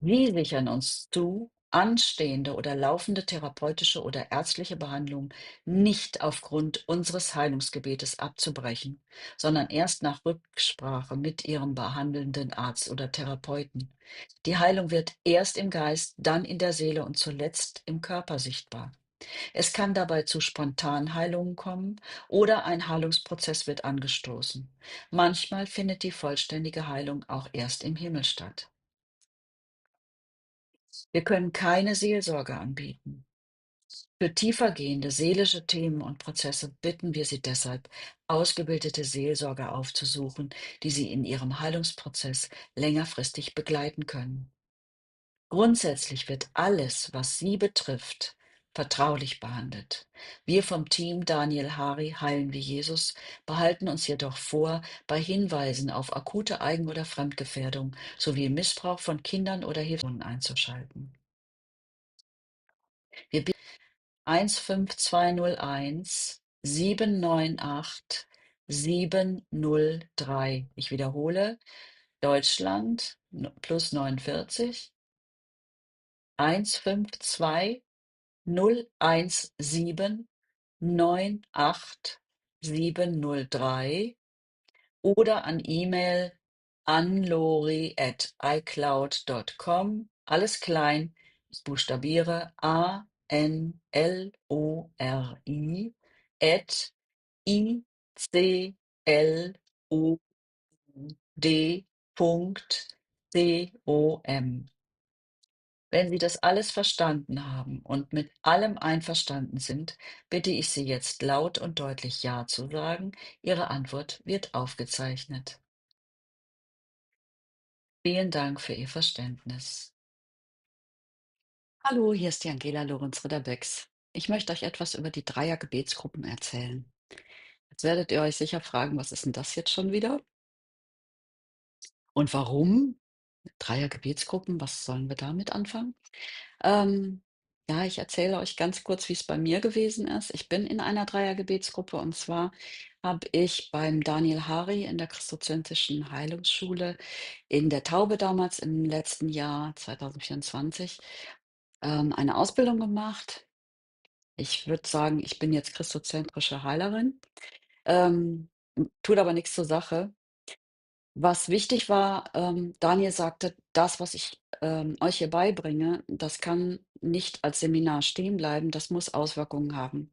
[SPEAKER 1] Sie sichern uns zu, anstehende oder laufende therapeutische oder ärztliche Behandlungen nicht aufgrund unseres Heilungsgebetes abzubrechen, sondern erst nach Rücksprache mit Ihrem behandelnden Arzt oder Therapeuten. Die Heilung wird erst im Geist, dann in der Seele und zuletzt im Körper sichtbar. Es kann dabei zu Spontanheilungen kommen oder ein Heilungsprozess wird angestoßen. Manchmal findet die vollständige Heilung auch erst im Himmel statt. Wir können keine Seelsorge anbieten. Für tiefergehende seelische Themen und Prozesse bitten wir Sie deshalb, ausgebildete Seelsorger aufzusuchen, die Sie in Ihrem Heilungsprozess längerfristig begleiten können. Grundsätzlich wird alles, was Sie betrifft, vertraulich behandelt. Wir vom Team Daniel Hari Heilen wie Jesus behalten uns jedoch vor, bei Hinweisen auf akute Eigen- oder Fremdgefährdung sowie Missbrauch von Kindern oder Hilfspersonen einzuschalten. Wir 15201 798 703. Ich wiederhole, Deutschland plus 49 152 017 98 703 oder an E-Mail anlori@icloud.com. Alles klein. Ich buchstabiere ANLORI @icloud.com. Wenn Sie das alles verstanden haben und mit allem einverstanden sind, bitte ich Sie jetzt laut und deutlich Ja zu sagen. Ihre Antwort wird aufgezeichnet. Vielen Dank für Ihr Verständnis. Hallo, hier ist die Angela Lorenz-Ridderbex. Ich möchte euch etwas über die Dreier-Gebetsgruppen erzählen. Jetzt werdet ihr euch sicher fragen, was ist denn das jetzt schon wieder? Und warum? Dreier-Gebetsgruppen, was sollen wir damit anfangen? Ähm, ja, ich erzähle euch ganz kurz, wie es bei mir gewesen ist. Ich bin in einer Dreier-Gebetsgruppe und zwar habe ich beim Daniel Hari in der Christozentrischen Heilungsschule in der Taube damals im letzten Jahr 2024 eine Ausbildung gemacht. Ich würde sagen, ich bin jetzt christozentrische Heilerin, ähm, tut aber nichts zur Sache. Was wichtig war, Daniel sagte: „Das, was ich, euch hier beibringe, das kann nicht als Seminar stehen bleiben, das muss Auswirkungen haben.“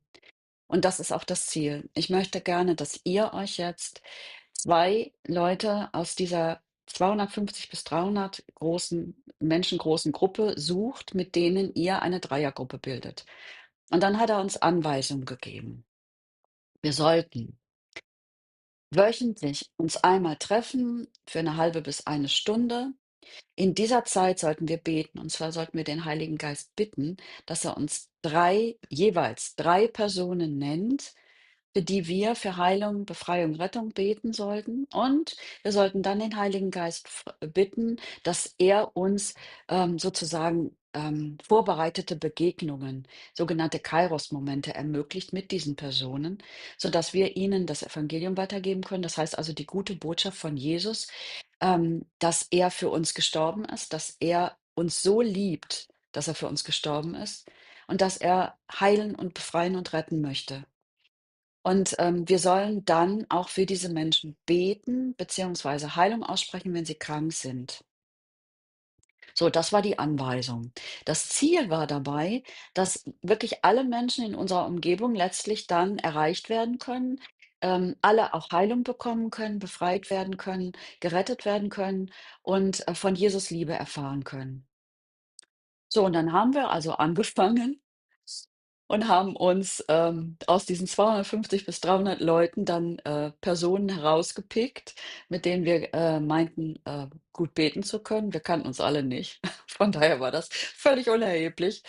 [SPEAKER 1] Und das ist auch das Ziel. Ich möchte gerne, dass ihr euch jetzt 2 Leute aus dieser 250 bis 300 großen menschengroßen Gruppe sucht, mit denen ihr eine Dreiergruppe bildet. Und dann hat er uns Anweisungen gegeben. Wir sollten wöchentlich uns einmal treffen für eine halbe bis eine Stunde. In dieser Zeit sollten wir beten, und zwar sollten wir den Heiligen Geist bitten, dass er uns jeweils 3 Personen nennt, für die wir für Heilung, Befreiung, Rettung beten sollten. Und wir sollten dann den Heiligen Geist bitten, dass er uns sozusagen vorbereitete Begegnungen, sogenannte Kairos-Momente ermöglicht mit diesen Personen, sodass wir ihnen das Evangelium weitergeben können. Das heißt also die gute Botschaft von Jesus, dass er für uns gestorben ist, dass er uns so liebt, dass er für uns gestorben ist und dass er heilen und befreien und retten möchte. Und, wir sollen dann auch für diese Menschen beten beziehungsweise Heilung aussprechen, wenn sie krank sind. So, das war die Anweisung. Das Ziel war dabei, dass wirklich alle Menschen in unserer Umgebung letztlich dann erreicht werden können, alle auch Heilung bekommen können, befreit werden können, gerettet werden können und, von Jesus Liebe erfahren können. So, und dann haben wir also angefangen und haben uns, aus diesen 250 bis 300 Leuten dann, Personen herausgepickt, mit denen wir, meinten, gut beten zu können. Wir kannten uns alle nicht. Von daher war das völlig unerheblich.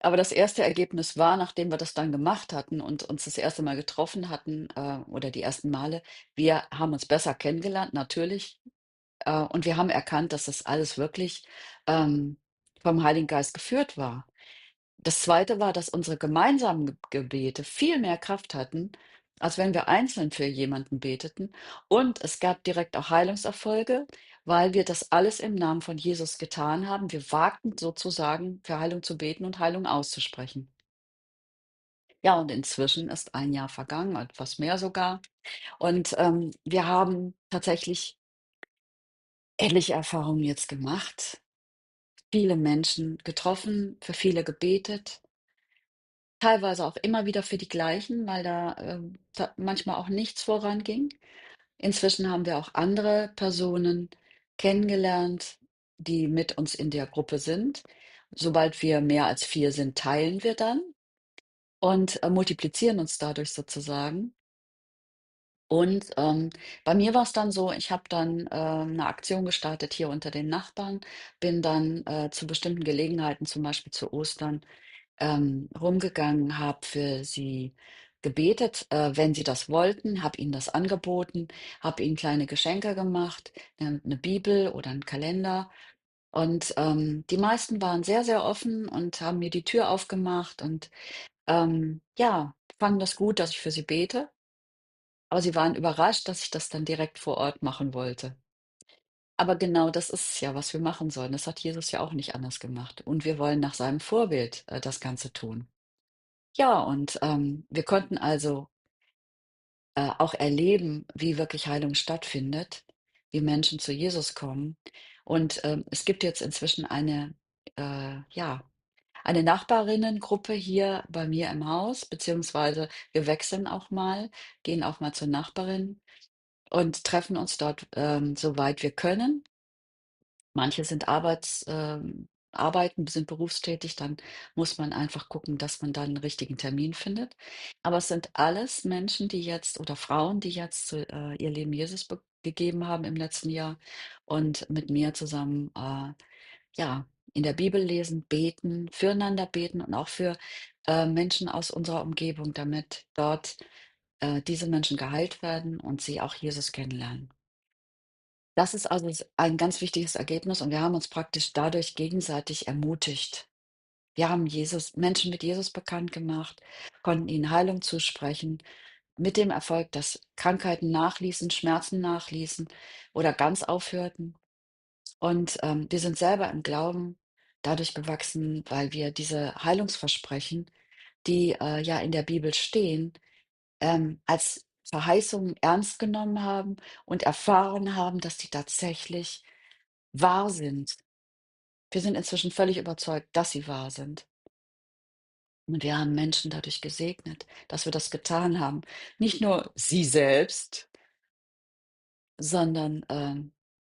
[SPEAKER 1] Aber das erste Ergebnis war, nachdem wir das dann gemacht hatten und uns das erste Mal getroffen hatten, oder die ersten Male, wir haben uns besser kennengelernt, natürlich, und wir haben erkannt, dass das alles wirklich, vom Heiligen Geist geführt war. Das Zweite war, dass unsere gemeinsamen Gebete viel mehr Kraft hatten, als wenn wir einzeln für jemanden beteten. Und es gab direkt auch Heilungserfolge, weil wir das alles im Namen von Jesus getan haben. Wir wagten sozusagen, für Heilung zu beten und Heilung auszusprechen. Ja, und inzwischen ist ein Jahr vergangen, etwas mehr sogar. Und wir haben tatsächlich ähnliche Erfahrungen jetzt gemacht, viele Menschen getroffen, für viele gebetet. Teilweise auch immer wieder für die Gleichen, weil da manchmal auch nichts voranging. Inzwischen haben wir auch andere Personen kennengelernt, die mit uns in der Gruppe sind. Sobald wir mehr als 4 sind, teilen wir dann und, multiplizieren uns dadurch sozusagen. Und, bei mir war es dann so, ich habe dann, 'ne Aktion gestartet hier unter den Nachbarn, bin dann, zu bestimmten Gelegenheiten, zum Beispiel zu Ostern, rumgegangen, habe für sie gebetet, wenn sie das wollten, habe ihnen das angeboten, habe ihnen kleine Geschenke gemacht, 'ne Bibel oder 'n Kalender. Und, die meisten waren sehr, sehr offen und haben mir die Tür aufgemacht und, ja, fanden das gut, dass ich für sie bete. Aber sie waren überrascht, dass ich das dann direkt vor Ort machen wollte. Aber genau das ist es ja, was wir machen sollen. Das hat Jesus ja auch nicht anders gemacht. Und wir wollen nach seinem Vorbild, das Ganze tun. Ja, und, wir konnten also auch erleben, wie wirklich Heilung stattfindet, wie Menschen zu Jesus kommen. Und, es gibt jetzt inzwischen ja, eine Nachbarinnengruppe hier bei mir im Haus, beziehungsweise wir wechseln auch mal, gehen auch mal zur Nachbarin und treffen uns dort, soweit wir können. Manche sind arbeiten, sind berufstätig, dann muss man einfach gucken, dass man da 'n richtigen Termin findet. Aber es sind alles Menschen, die jetzt oder Frauen, die jetzt ihr Leben Jesus gegeben haben im letzten Jahr und mit mir zusammen, ja, in der Bibel lesen, beten, füreinander beten und auch für, Menschen aus unserer Umgebung, damit dort, diese Menschen geheilt werden und sie auch Jesus kennenlernen. Das ist also ein ganz wichtiges Ergebnis und wir haben uns praktisch dadurch gegenseitig ermutigt. Wir haben Menschen mit Jesus bekannt gemacht, konnten ihnen Heilung zusprechen, mit dem Erfolg, dass Krankheiten nachließen, Schmerzen nachließen oder ganz aufhörten. Und, wir sind selber im Glauben dadurch gewachsen, weil wir diese Heilungsversprechen, die, ja in der Bibel stehen, als Verheißungen ernst genommen haben und erfahren haben, dass die tatsächlich wahr sind. Wir sind inzwischen völlig überzeugt, dass sie wahr sind. Und wir haben Menschen dadurch gesegnet, dass wir das getan haben. Nicht nur sie selbst, sondern,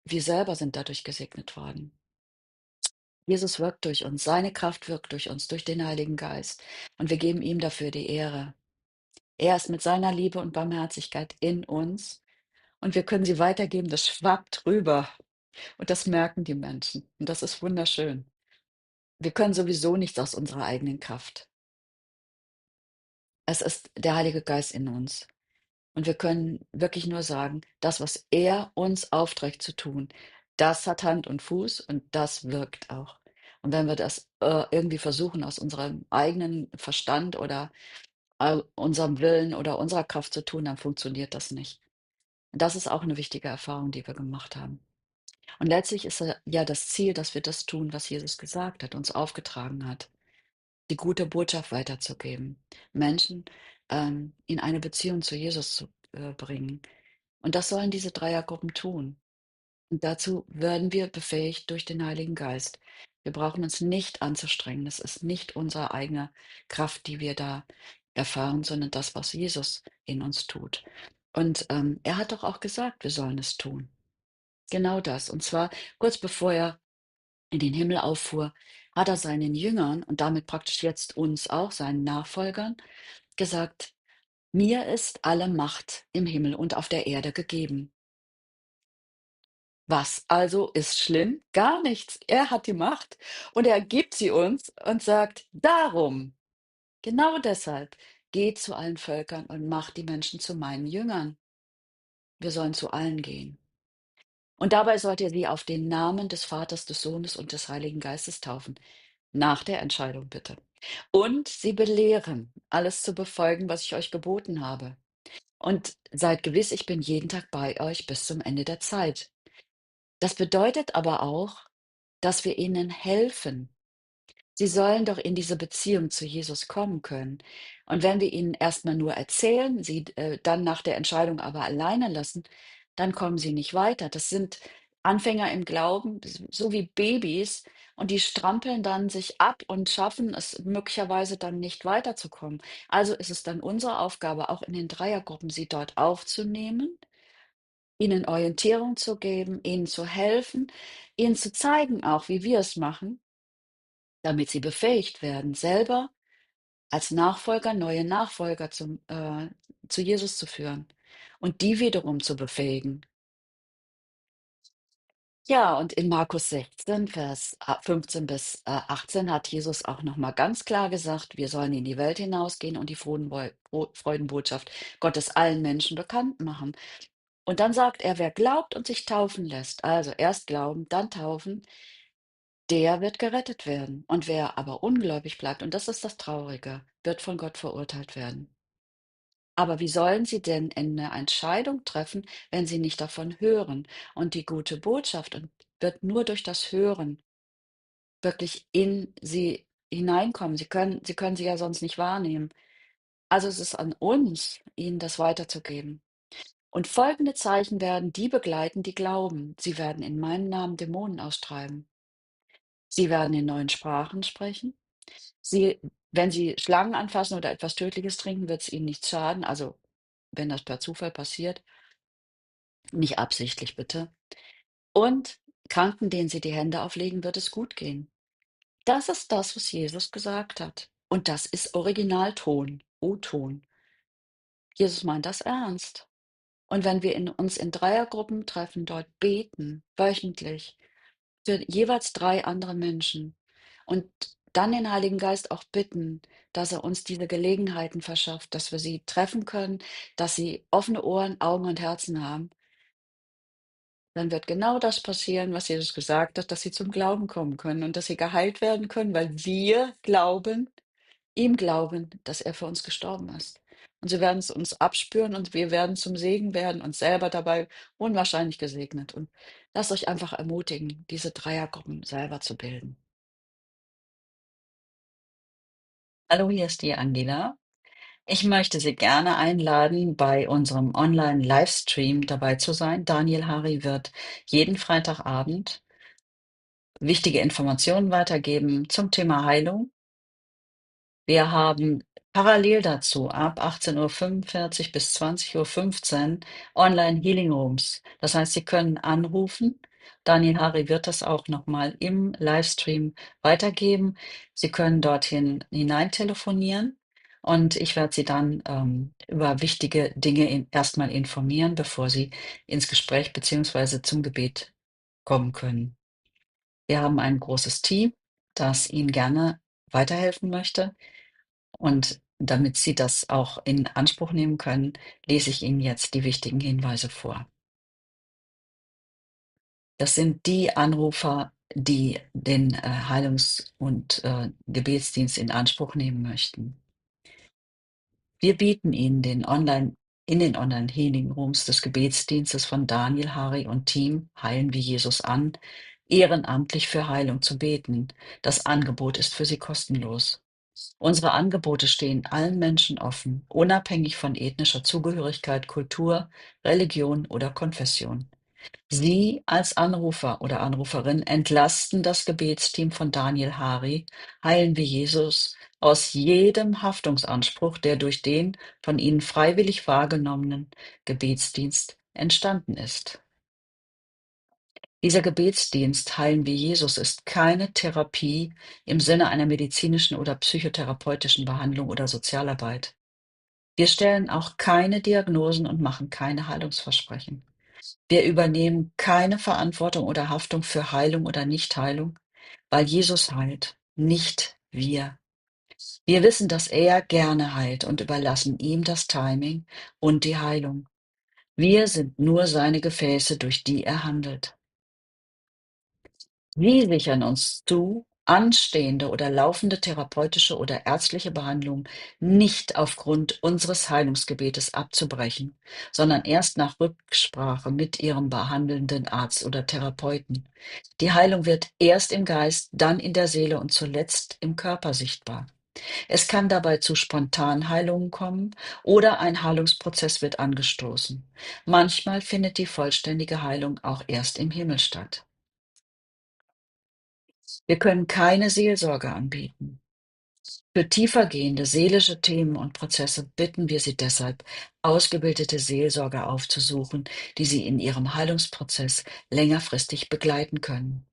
[SPEAKER 1] wir selber sind dadurch gesegnet worden. Jesus wirkt durch uns, seine Kraft wirkt durch uns, durch den Heiligen Geist. Und wir geben ihm dafür die Ehre. Er ist mit seiner Liebe und Barmherzigkeit in uns und wir können sie weitergeben. Das schwappt rüber und das merken die Menschen. Und das ist wunderschön. Wir können sowieso nichts aus unserer eigenen Kraft. Es ist der Heilige Geist in uns. Und wir können wirklich nur sagen, das, was er uns aufträgt zu tun, das hat Hand und Fuß und das wirkt auch. Und wenn wir das irgendwie versuchen, aus unserem eigenen Verstand oder unserem Willen oder unserer Kraft zu tun, dann funktioniert das nicht. Und das ist auch eine wichtige Erfahrung, die wir gemacht haben. Und letztlich ist ja das Ziel, dass wir das tun, was Jesus gesagt hat, uns aufgetragen hat. Die gute Botschaft weiterzugeben, Menschen, in eine Beziehung zu Jesus zu, bringen. Und das sollen diese Dreiergruppen tun. Und dazu werden wir befähigt durch den Heiligen Geist. Wir brauchen uns nicht anzustrengen. Das ist nicht unsere eigene Kraft, die wir da erfahren, sondern das, was Jesus in uns tut. Und, er hat doch auch gesagt, wir sollen es tun. Genau das. Und zwar kurz bevor er in den Himmel auffuhr, hat er seinen Jüngern und damit praktisch jetzt uns auch, seinen Nachfolgern, gesagt: „Mir ist alle Macht im Himmel und auf der Erde gegeben." Was also ist schlimm? Gar nichts. Er hat die Macht und er gibt sie uns und sagt: „Darum, genau deshalb, geht zu allen Völkern und macht die Menschen zu meinen Jüngern." Wir sollen zu allen gehen. Und dabei sollt ihr sie auf den Namen des Vaters, des Sohnes und des Heiligen Geistes taufen. Nach der Entscheidung bitte. Und sie belehren, alles zu befolgen, was ich euch geboten habe. Und seid gewiss, ich bin jeden Tag bei euch bis zum Ende der Zeit. Das bedeutet aber auch, dass wir ihnen helfen. Sie sollen doch in diese Beziehung zu Jesus kommen können. Und wenn wir ihnen erstmal nur erzählen, sie dann nach der Entscheidung aber alleine lassen, dann kommen sie nicht weiter. Das sind Anfänger im Glauben, so wie Babys, und die strampeln dann sich ab und schaffen es möglicherweise dann nicht weiterzukommen. Also ist es dann unsere Aufgabe, auch in den Dreiergruppen sie dort aufzunehmen, ihnen Orientierung zu geben, ihnen zu helfen, ihnen zu zeigen auch, wie wir es machen, damit sie befähigt werden, selber als Nachfolger neue Nachfolger zu Jesus zu führen und die wiederum zu befähigen. Ja, und in Markus 16, Vers 15 bis 18 hat Jesus auch noch mal ganz klar gesagt, wir sollen in die Welt hinausgehen und die Freudenbotschaft Gottes allen Menschen bekannt machen. Und dann sagt er, wer glaubt und sich taufen lässt, also erst glauben, dann taufen, der wird gerettet werden. Und wer aber ungläubig bleibt, und das ist das Traurige, wird von Gott verurteilt werden. Aber wie sollen sie denn eine Entscheidung treffen, wenn sie nicht davon hören? Und die gute Botschaft wird nur durch das Hören wirklich in sie hineinkommen. Sie können sie ja sonst nicht wahrnehmen. Also es ist an uns, ihnen das weiterzugeben. Und folgende Zeichen werden die begleiten, die glauben. Sie werden in meinem Namen Dämonen austreiben. Sie werden in neuen Sprachen sprechen. Sie, wenn sie Schlangen anfassen oder etwas Tödliches trinken, wird es ihnen nicht schaden. Also wenn das per Zufall passiert, nicht absichtlich bitte. Und Kranken, denen sie die Hände auflegen, wird es gut gehen. Das ist das, was Jesus gesagt hat. Und das ist Originalton, O-Ton. Jesus meint das ernst. Und wenn wir uns in Dreiergruppen treffen, dort beten, wöchentlich, für jeweils 3 andere Menschen und dann den Heiligen Geist auch bitten, dass er uns diese Gelegenheiten verschafft, dass wir sie treffen können, dass sie offene Ohren, Augen und Herzen haben, dann wird genau das passieren, was Jesus gesagt hat, dass sie zum Glauben kommen können und dass sie geheilt werden können, weil wir glauben, ihm glauben, dass er für uns gestorben ist. Und sie werden es uns abspüren und wir werden zum Segen werden und selber dabei unwahrscheinlich gesegnet. Und lasst euch einfach ermutigen, diese Dreiergruppen selber zu bilden. Hallo, hier ist die Angela. Ich möchte Sie gerne einladen, bei unserem Online-Livestream dabei zu sein. Daniel Hari wird jeden Freitagabend wichtige Informationen weitergeben zum Thema Heilung. Wir haben parallel dazu ab 18:45 bis 20:15 Online Healing Rooms. Das heißt, Sie können anrufen. Daniel Hari wird das auch nochmal im Livestream weitergeben. Sie können dorthin hinein telefonieren und ich werde Sie dann über wichtige Dinge erstmal informieren, bevor Sie ins Gespräch beziehungsweise zum Gebet kommen können. Wir haben ein großes Team, das Ihnen gerne weiterhelfen möchte. Und damit Sie das auch in Anspruch nehmen können, lese ich Ihnen jetzt die wichtigen Hinweise vor. Das sind die Anrufer, die den Heilungs- und Gebetsdienst in Anspruch nehmen möchten. Wir bieten Ihnen in den Online-Healing-Rooms des Gebetsdienstes von Daniel Hari und Team Heilen wie Jesus an, ehrenamtlich für Heilung zu beten. Das Angebot ist für Sie kostenlos. Unsere Angebote stehen allen Menschen offen, unabhängig von ethnischer Zugehörigkeit, Kultur, Religion oder Konfession. Sie als Anrufer oder Anruferin entlasten das Gebetsteam von Daniel Hari, heilen wie Jesus, aus jedem Haftungsanspruch, der durch den von ihnen freiwillig wahrgenommenen Gebetsdienst entstanden ist. Dieser Gebetsdienst Heilen wie Jesus ist keine Therapie im Sinne einer medizinischen oder psychotherapeutischen Behandlung oder Sozialarbeit. Wir stellen auch keine Diagnosen und machen keine Heilungsversprechen. Wir übernehmen keine Verantwortung oder Haftung für Heilung oder Nichtheilung, weil Jesus heilt, nicht wir. Wir wissen, dass er gerne heilt und überlassen ihm das Timing und die Heilung. Wir sind nur seine Gefäße, durch die er handelt. Sie sichern uns zu, anstehende oder laufende therapeutische oder ärztliche Behandlungen nicht aufgrund unseres Heilungsgebetes abzubrechen, sondern erst nach Rücksprache mit Ihrem behandelnden Arzt oder Therapeuten. Die Heilung wird erst im Geist, dann in der Seele und zuletzt im Körper sichtbar. Es kann dabei zu Spontanheilungen kommen oder ein Heilungsprozess wird angestoßen. Manchmal findet die vollständige Heilung auch erst im Himmel statt. Wir können keine Seelsorge anbieten. Für tiefergehende seelische Themen und Prozesse bitten wir Sie deshalb, ausgebildete Seelsorger aufzusuchen, die Sie in Ihrem Heilungsprozess längerfristig begleiten können.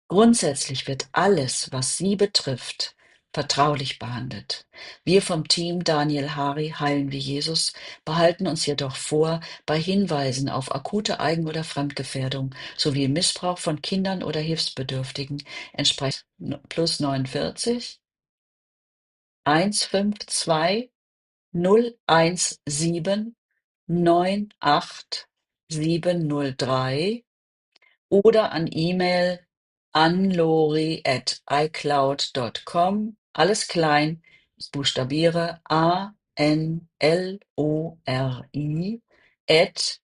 [SPEAKER 1] Grundsätzlich wird alles, was Sie betrifft, vertraulich behandelt. Wir vom Team Daniel Hari Heilen wie Jesus behalten uns jedoch vor, bei Hinweisen auf akute Eigen- oder Fremdgefährdung sowie Missbrauch von Kindern oder Hilfsbedürftigen entsprechend plus 49 152 017 98 703 oder an E-Mail anlori@icloud.com. Alles klein, ich buchstabiere ANLORI at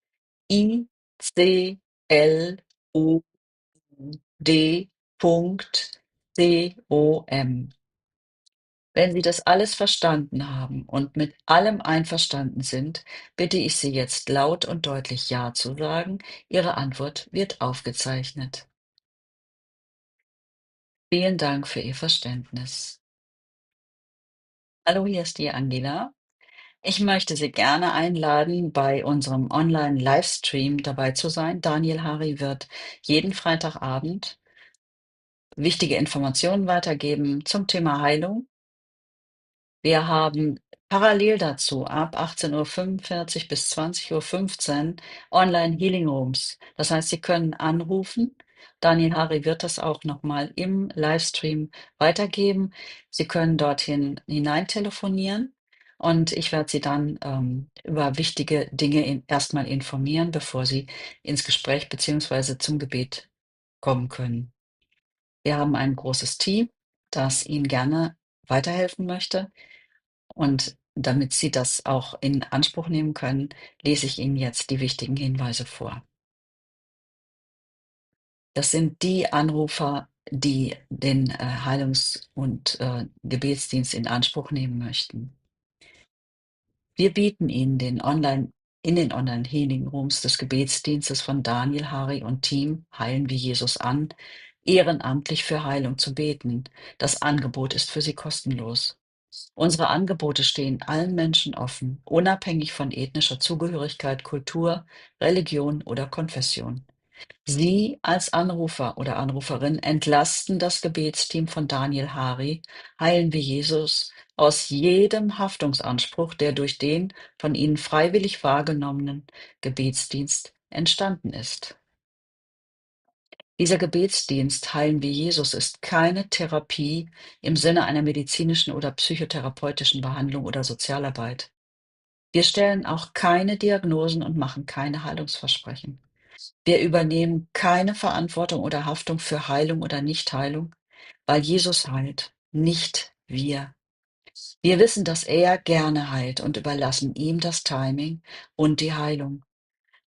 [SPEAKER 1] icloud.com. Wenn Sie das alles verstanden haben und mit allem einverstanden sind, bitte ich Sie jetzt laut und deutlich Ja zu sagen. Ihre Antwort wird aufgezeichnet. Vielen Dank für Ihr Verständnis. Hallo, hier ist die Angela. Ich möchte Sie gerne einladen, bei unserem Online-Livestream dabei zu sein. Daniel Hari wird jeden Freitagabend wichtige Informationen weitergeben zum Thema Heilung. Wir haben parallel dazu ab 18:45 bis 20:15 Online Healing Rooms. Das heißt, Sie können anrufen. Daniel Hari wird das auch nochmal im Livestream weitergeben. Sie können dorthin hinein telefonieren und ich werde Sie dann über wichtige Dinge erstmal informieren, bevor Sie ins Gespräch beziehungsweise zum Gebet kommen können. Wir haben ein großes Team, das Ihnen gerne weiterhelfen möchte. Und damit Sie das auch in Anspruch nehmen können, lese ich Ihnen jetzt die wichtigen Hinweise vor. Das sind die Anrufer, die den Heilungs- und Gebetsdienst in Anspruch nehmen möchten. Wir bieten Ihnen in den Online Healing Rooms des Gebetsdienstes von Daniel Hari und Team Heilen wie Jesus an, ehrenamtlich für Heilung zu beten. Das Angebot ist für Sie kostenlos. Unsere Angebote stehen allen Menschen offen, unabhängig von ethnischer Zugehörigkeit, Kultur, Religion oder Konfession. Sie als Anrufer oder Anruferin entlasten das Gebetsteam von Daniel Hari, heilen wir Jesus, aus jedem Haftungsanspruch, der durch den von ihnen freiwillig wahrgenommenen Gebetsdienst entstanden ist. Dieser Gebetsdienst Heilen wir Jesus ist keine Therapie im Sinne einer medizinischen oder psychotherapeutischen Behandlung oder Sozialarbeit. Wir stellen auch keine Diagnosen und machen keine Heilungsversprechen. Wir übernehmen keine Verantwortung oder Haftung für Heilung oder Nichtheilung, weil Jesus heilt, nicht wir. Wir wissen, dass er gerne heilt und überlassen ihm das Timing und die Heilung.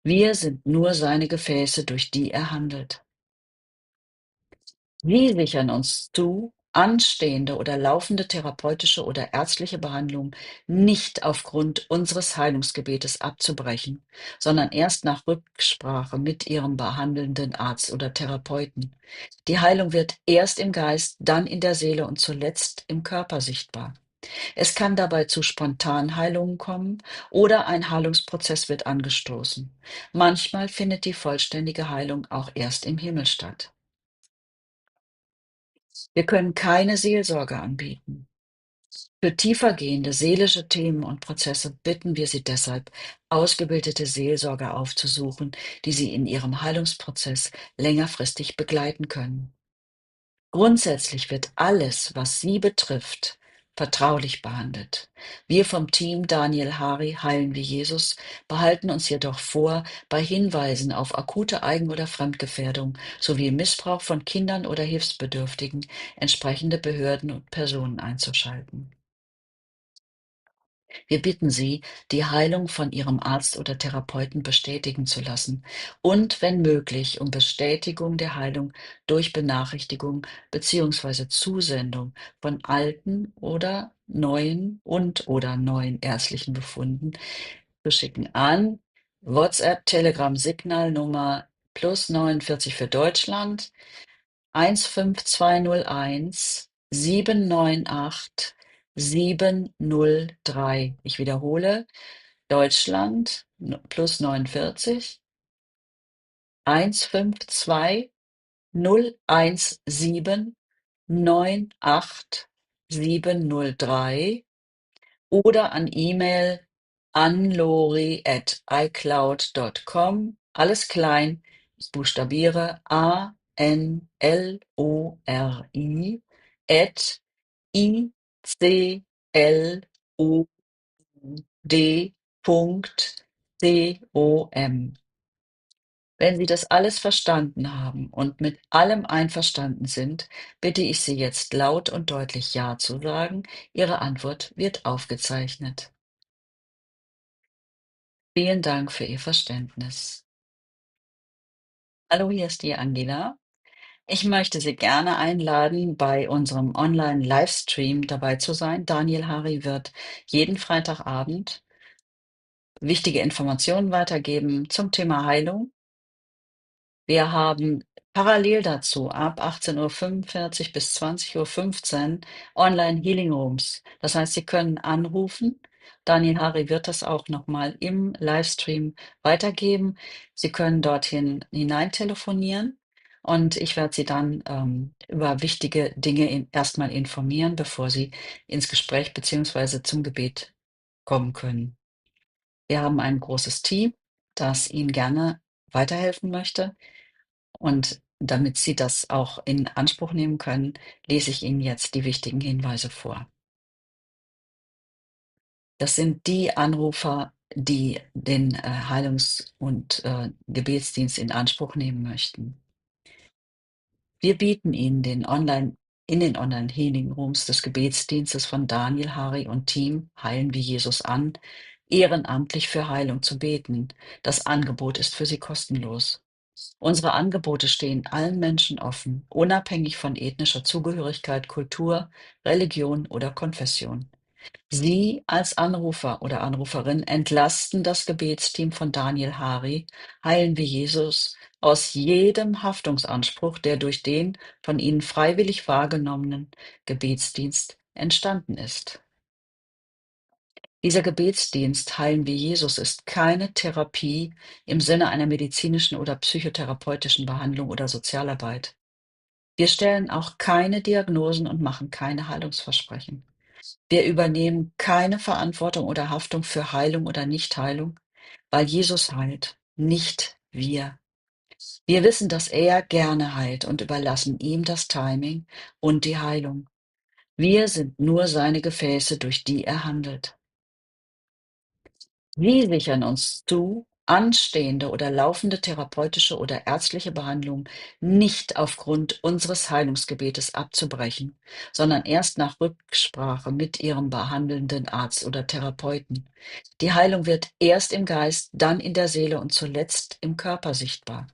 [SPEAKER 1] Wir sind nur seine Gefäße, durch die er handelt. Wir sichern uns zu, anstehende oder laufende therapeutische oder ärztliche Behandlungen nicht aufgrund unseres Heilungsgebetes abzubrechen, sondern erst nach Rücksprache mit Ihrem behandelnden Arzt oder Therapeuten. Die Heilung wird erst im Geist, dann in der Seele und zuletzt im Körper sichtbar. Es kann dabei zu Spontanheilungen kommen oder ein Heilungsprozess wird angestoßen. Manchmal findet die vollständige Heilung auch erst im Himmel statt. Wir können keine Seelsorge anbieten. Für tiefergehende seelische Themen und Prozesse bitten wir Sie deshalb, ausgebildete Seelsorger aufzusuchen, die Sie in Ihrem Heilungsprozess längerfristig begleiten können. Grundsätzlich wird alles, was Sie betrifft, vertraulich behandelt. Wir vom Team Daniel Hari Heilen wie Jesus behalten uns jedoch vor, bei Hinweisen auf akute Eigen- oder Fremdgefährdung sowie Missbrauch von Kindern oder Hilfsbedürftigen entsprechende Behörden und Personen einzuschalten. Wir bitten Sie, die Heilung von Ihrem Arzt oder Therapeuten bestätigen zu lassen und, wenn möglich, um Bestätigung der Heilung durch Benachrichtigung bzw. Zusendung von alten oder neuen ärztlichen Befunden zu schicken an WhatsApp, Telegram, Signalnummer +49 für Deutschland 15201 798 703. Ich wiederhole, Deutschland +49 152 017 98 703 oder an E-Mail anlori@icloud.com. Alles klein, ich buchstabiere ANLORI @icloud.com. Wenn Sie das alles verstanden haben und mit allem einverstanden sind, bitte ich Sie jetzt laut und deutlich Ja zu sagen. Ihre Antwort wird aufgezeichnet. Vielen Dank für Ihr Verständnis. Hallo, hier ist die Angela. Ich möchte Sie gerne einladen, bei unserem Online-Livestream dabei zu sein. Daniel Hari wird jeden Freitagabend wichtige Informationen weitergeben zum Thema Heilung. Wir haben parallel dazu ab 18:45 bis 20:15 Online Healing Rooms. Das heißt, Sie können anrufen. Daniel Hari wird das auch nochmal im Livestream weitergeben. Sie können dorthin hinein telefonieren und ich werde Sie dann über wichtige Dinge erstmal informieren, bevor Sie ins Gespräch beziehungsweise zum Gebet kommen können. Wir haben ein großes Team, das Ihnen gerne weiterhelfen möchte. Und damit Sie das auch in Anspruch nehmen können, lese ich Ihnen jetzt die wichtigen Hinweise vor. Das sind die Anrufer, die den Heilungs- und Gebetsdienst in Anspruch nehmen möchten. Wir bieten Ihnen in den Online-Healing-Rooms des Gebetsdienstes von Daniel Hari und Team Heilen wie Jesus an, ehrenamtlich für Heilung zu beten. Das Angebot ist für Sie kostenlos. Unsere Angebote stehen allen Menschen offen, unabhängig von ethnischer Zugehörigkeit, Kultur, Religion oder Konfession. Sie als Anrufer oder Anruferin entlasten das Gebetsteam von Daniel Hari, heilen wie Jesus, aus jedem Haftungsanspruch, der durch den von ihnen freiwillig wahrgenommenen Gebetsdienst entstanden ist. Dieser Gebetsdienst Heilen wie Jesus ist keine Therapie im Sinne einer medizinischen oder psychotherapeutischen Behandlung oder Sozialarbeit. Wir stellen auch keine Diagnosen und machen keine Heilungsversprechen. Wir übernehmen keine Verantwortung oder Haftung für Heilung oder Nichtheilung, weil Jesus heilt, nicht wir. Wir wissen, dass er gerne heilt und überlassen ihm das Timing und die Heilung. Wir sind nur seine Gefäße, durch die er handelt. Sie sichern uns zu, anstehende oder laufende therapeutische oder ärztliche Behandlungen nicht aufgrund unseres Heilungsgebetes abzubrechen, sondern erst nach Rücksprache mit Ihrem behandelnden Arzt oder Therapeuten. Die Heilung wird erst im Geist, dann in der Seele und zuletzt im Körper sichtbar.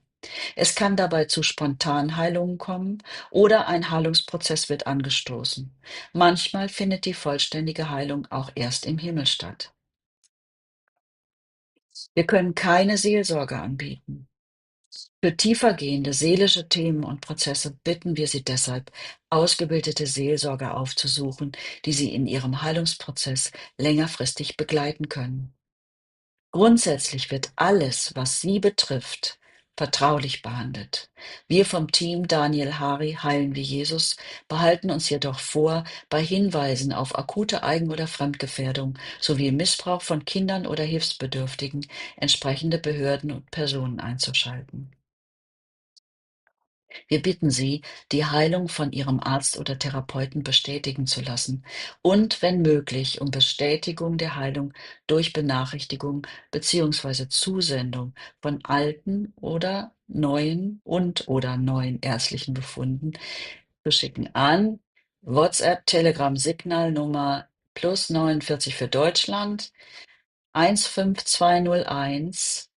[SPEAKER 1] Es kann dabei zu Spontanheilungen kommen oder ein Heilungsprozess wird angestoßen. Manchmal findet die vollständige Heilung auch erst im Himmel statt. Wir können keine Seelsorge anbieten. Für tiefergehende seelische Themen und Prozesse bitten wir Sie deshalb, ausgebildete Seelsorger aufzusuchen, die Sie in Ihrem Heilungsprozess längerfristig begleiten können. Grundsätzlich wird alles, was Sie betrifft, vertraulich behandelt. Wir vom Team Daniel Hari Heilen wie Jesus behalten uns jedoch vor, bei Hinweisen auf akute Eigen- oder Fremdgefährdung sowie Missbrauch von Kindern oder Hilfsbedürftigen entsprechende Behörden und Personen einzuschalten. Wir bitten Sie, die Heilung von Ihrem Arzt oder Therapeuten bestätigen zu lassen und, wenn möglich, um Bestätigung der Heilung durch Benachrichtigung bzw. Zusendung von alten oder neuen ärztlichen Befunden zu schicken an WhatsApp, Telegram, Signalnummer +49 für Deutschland 15201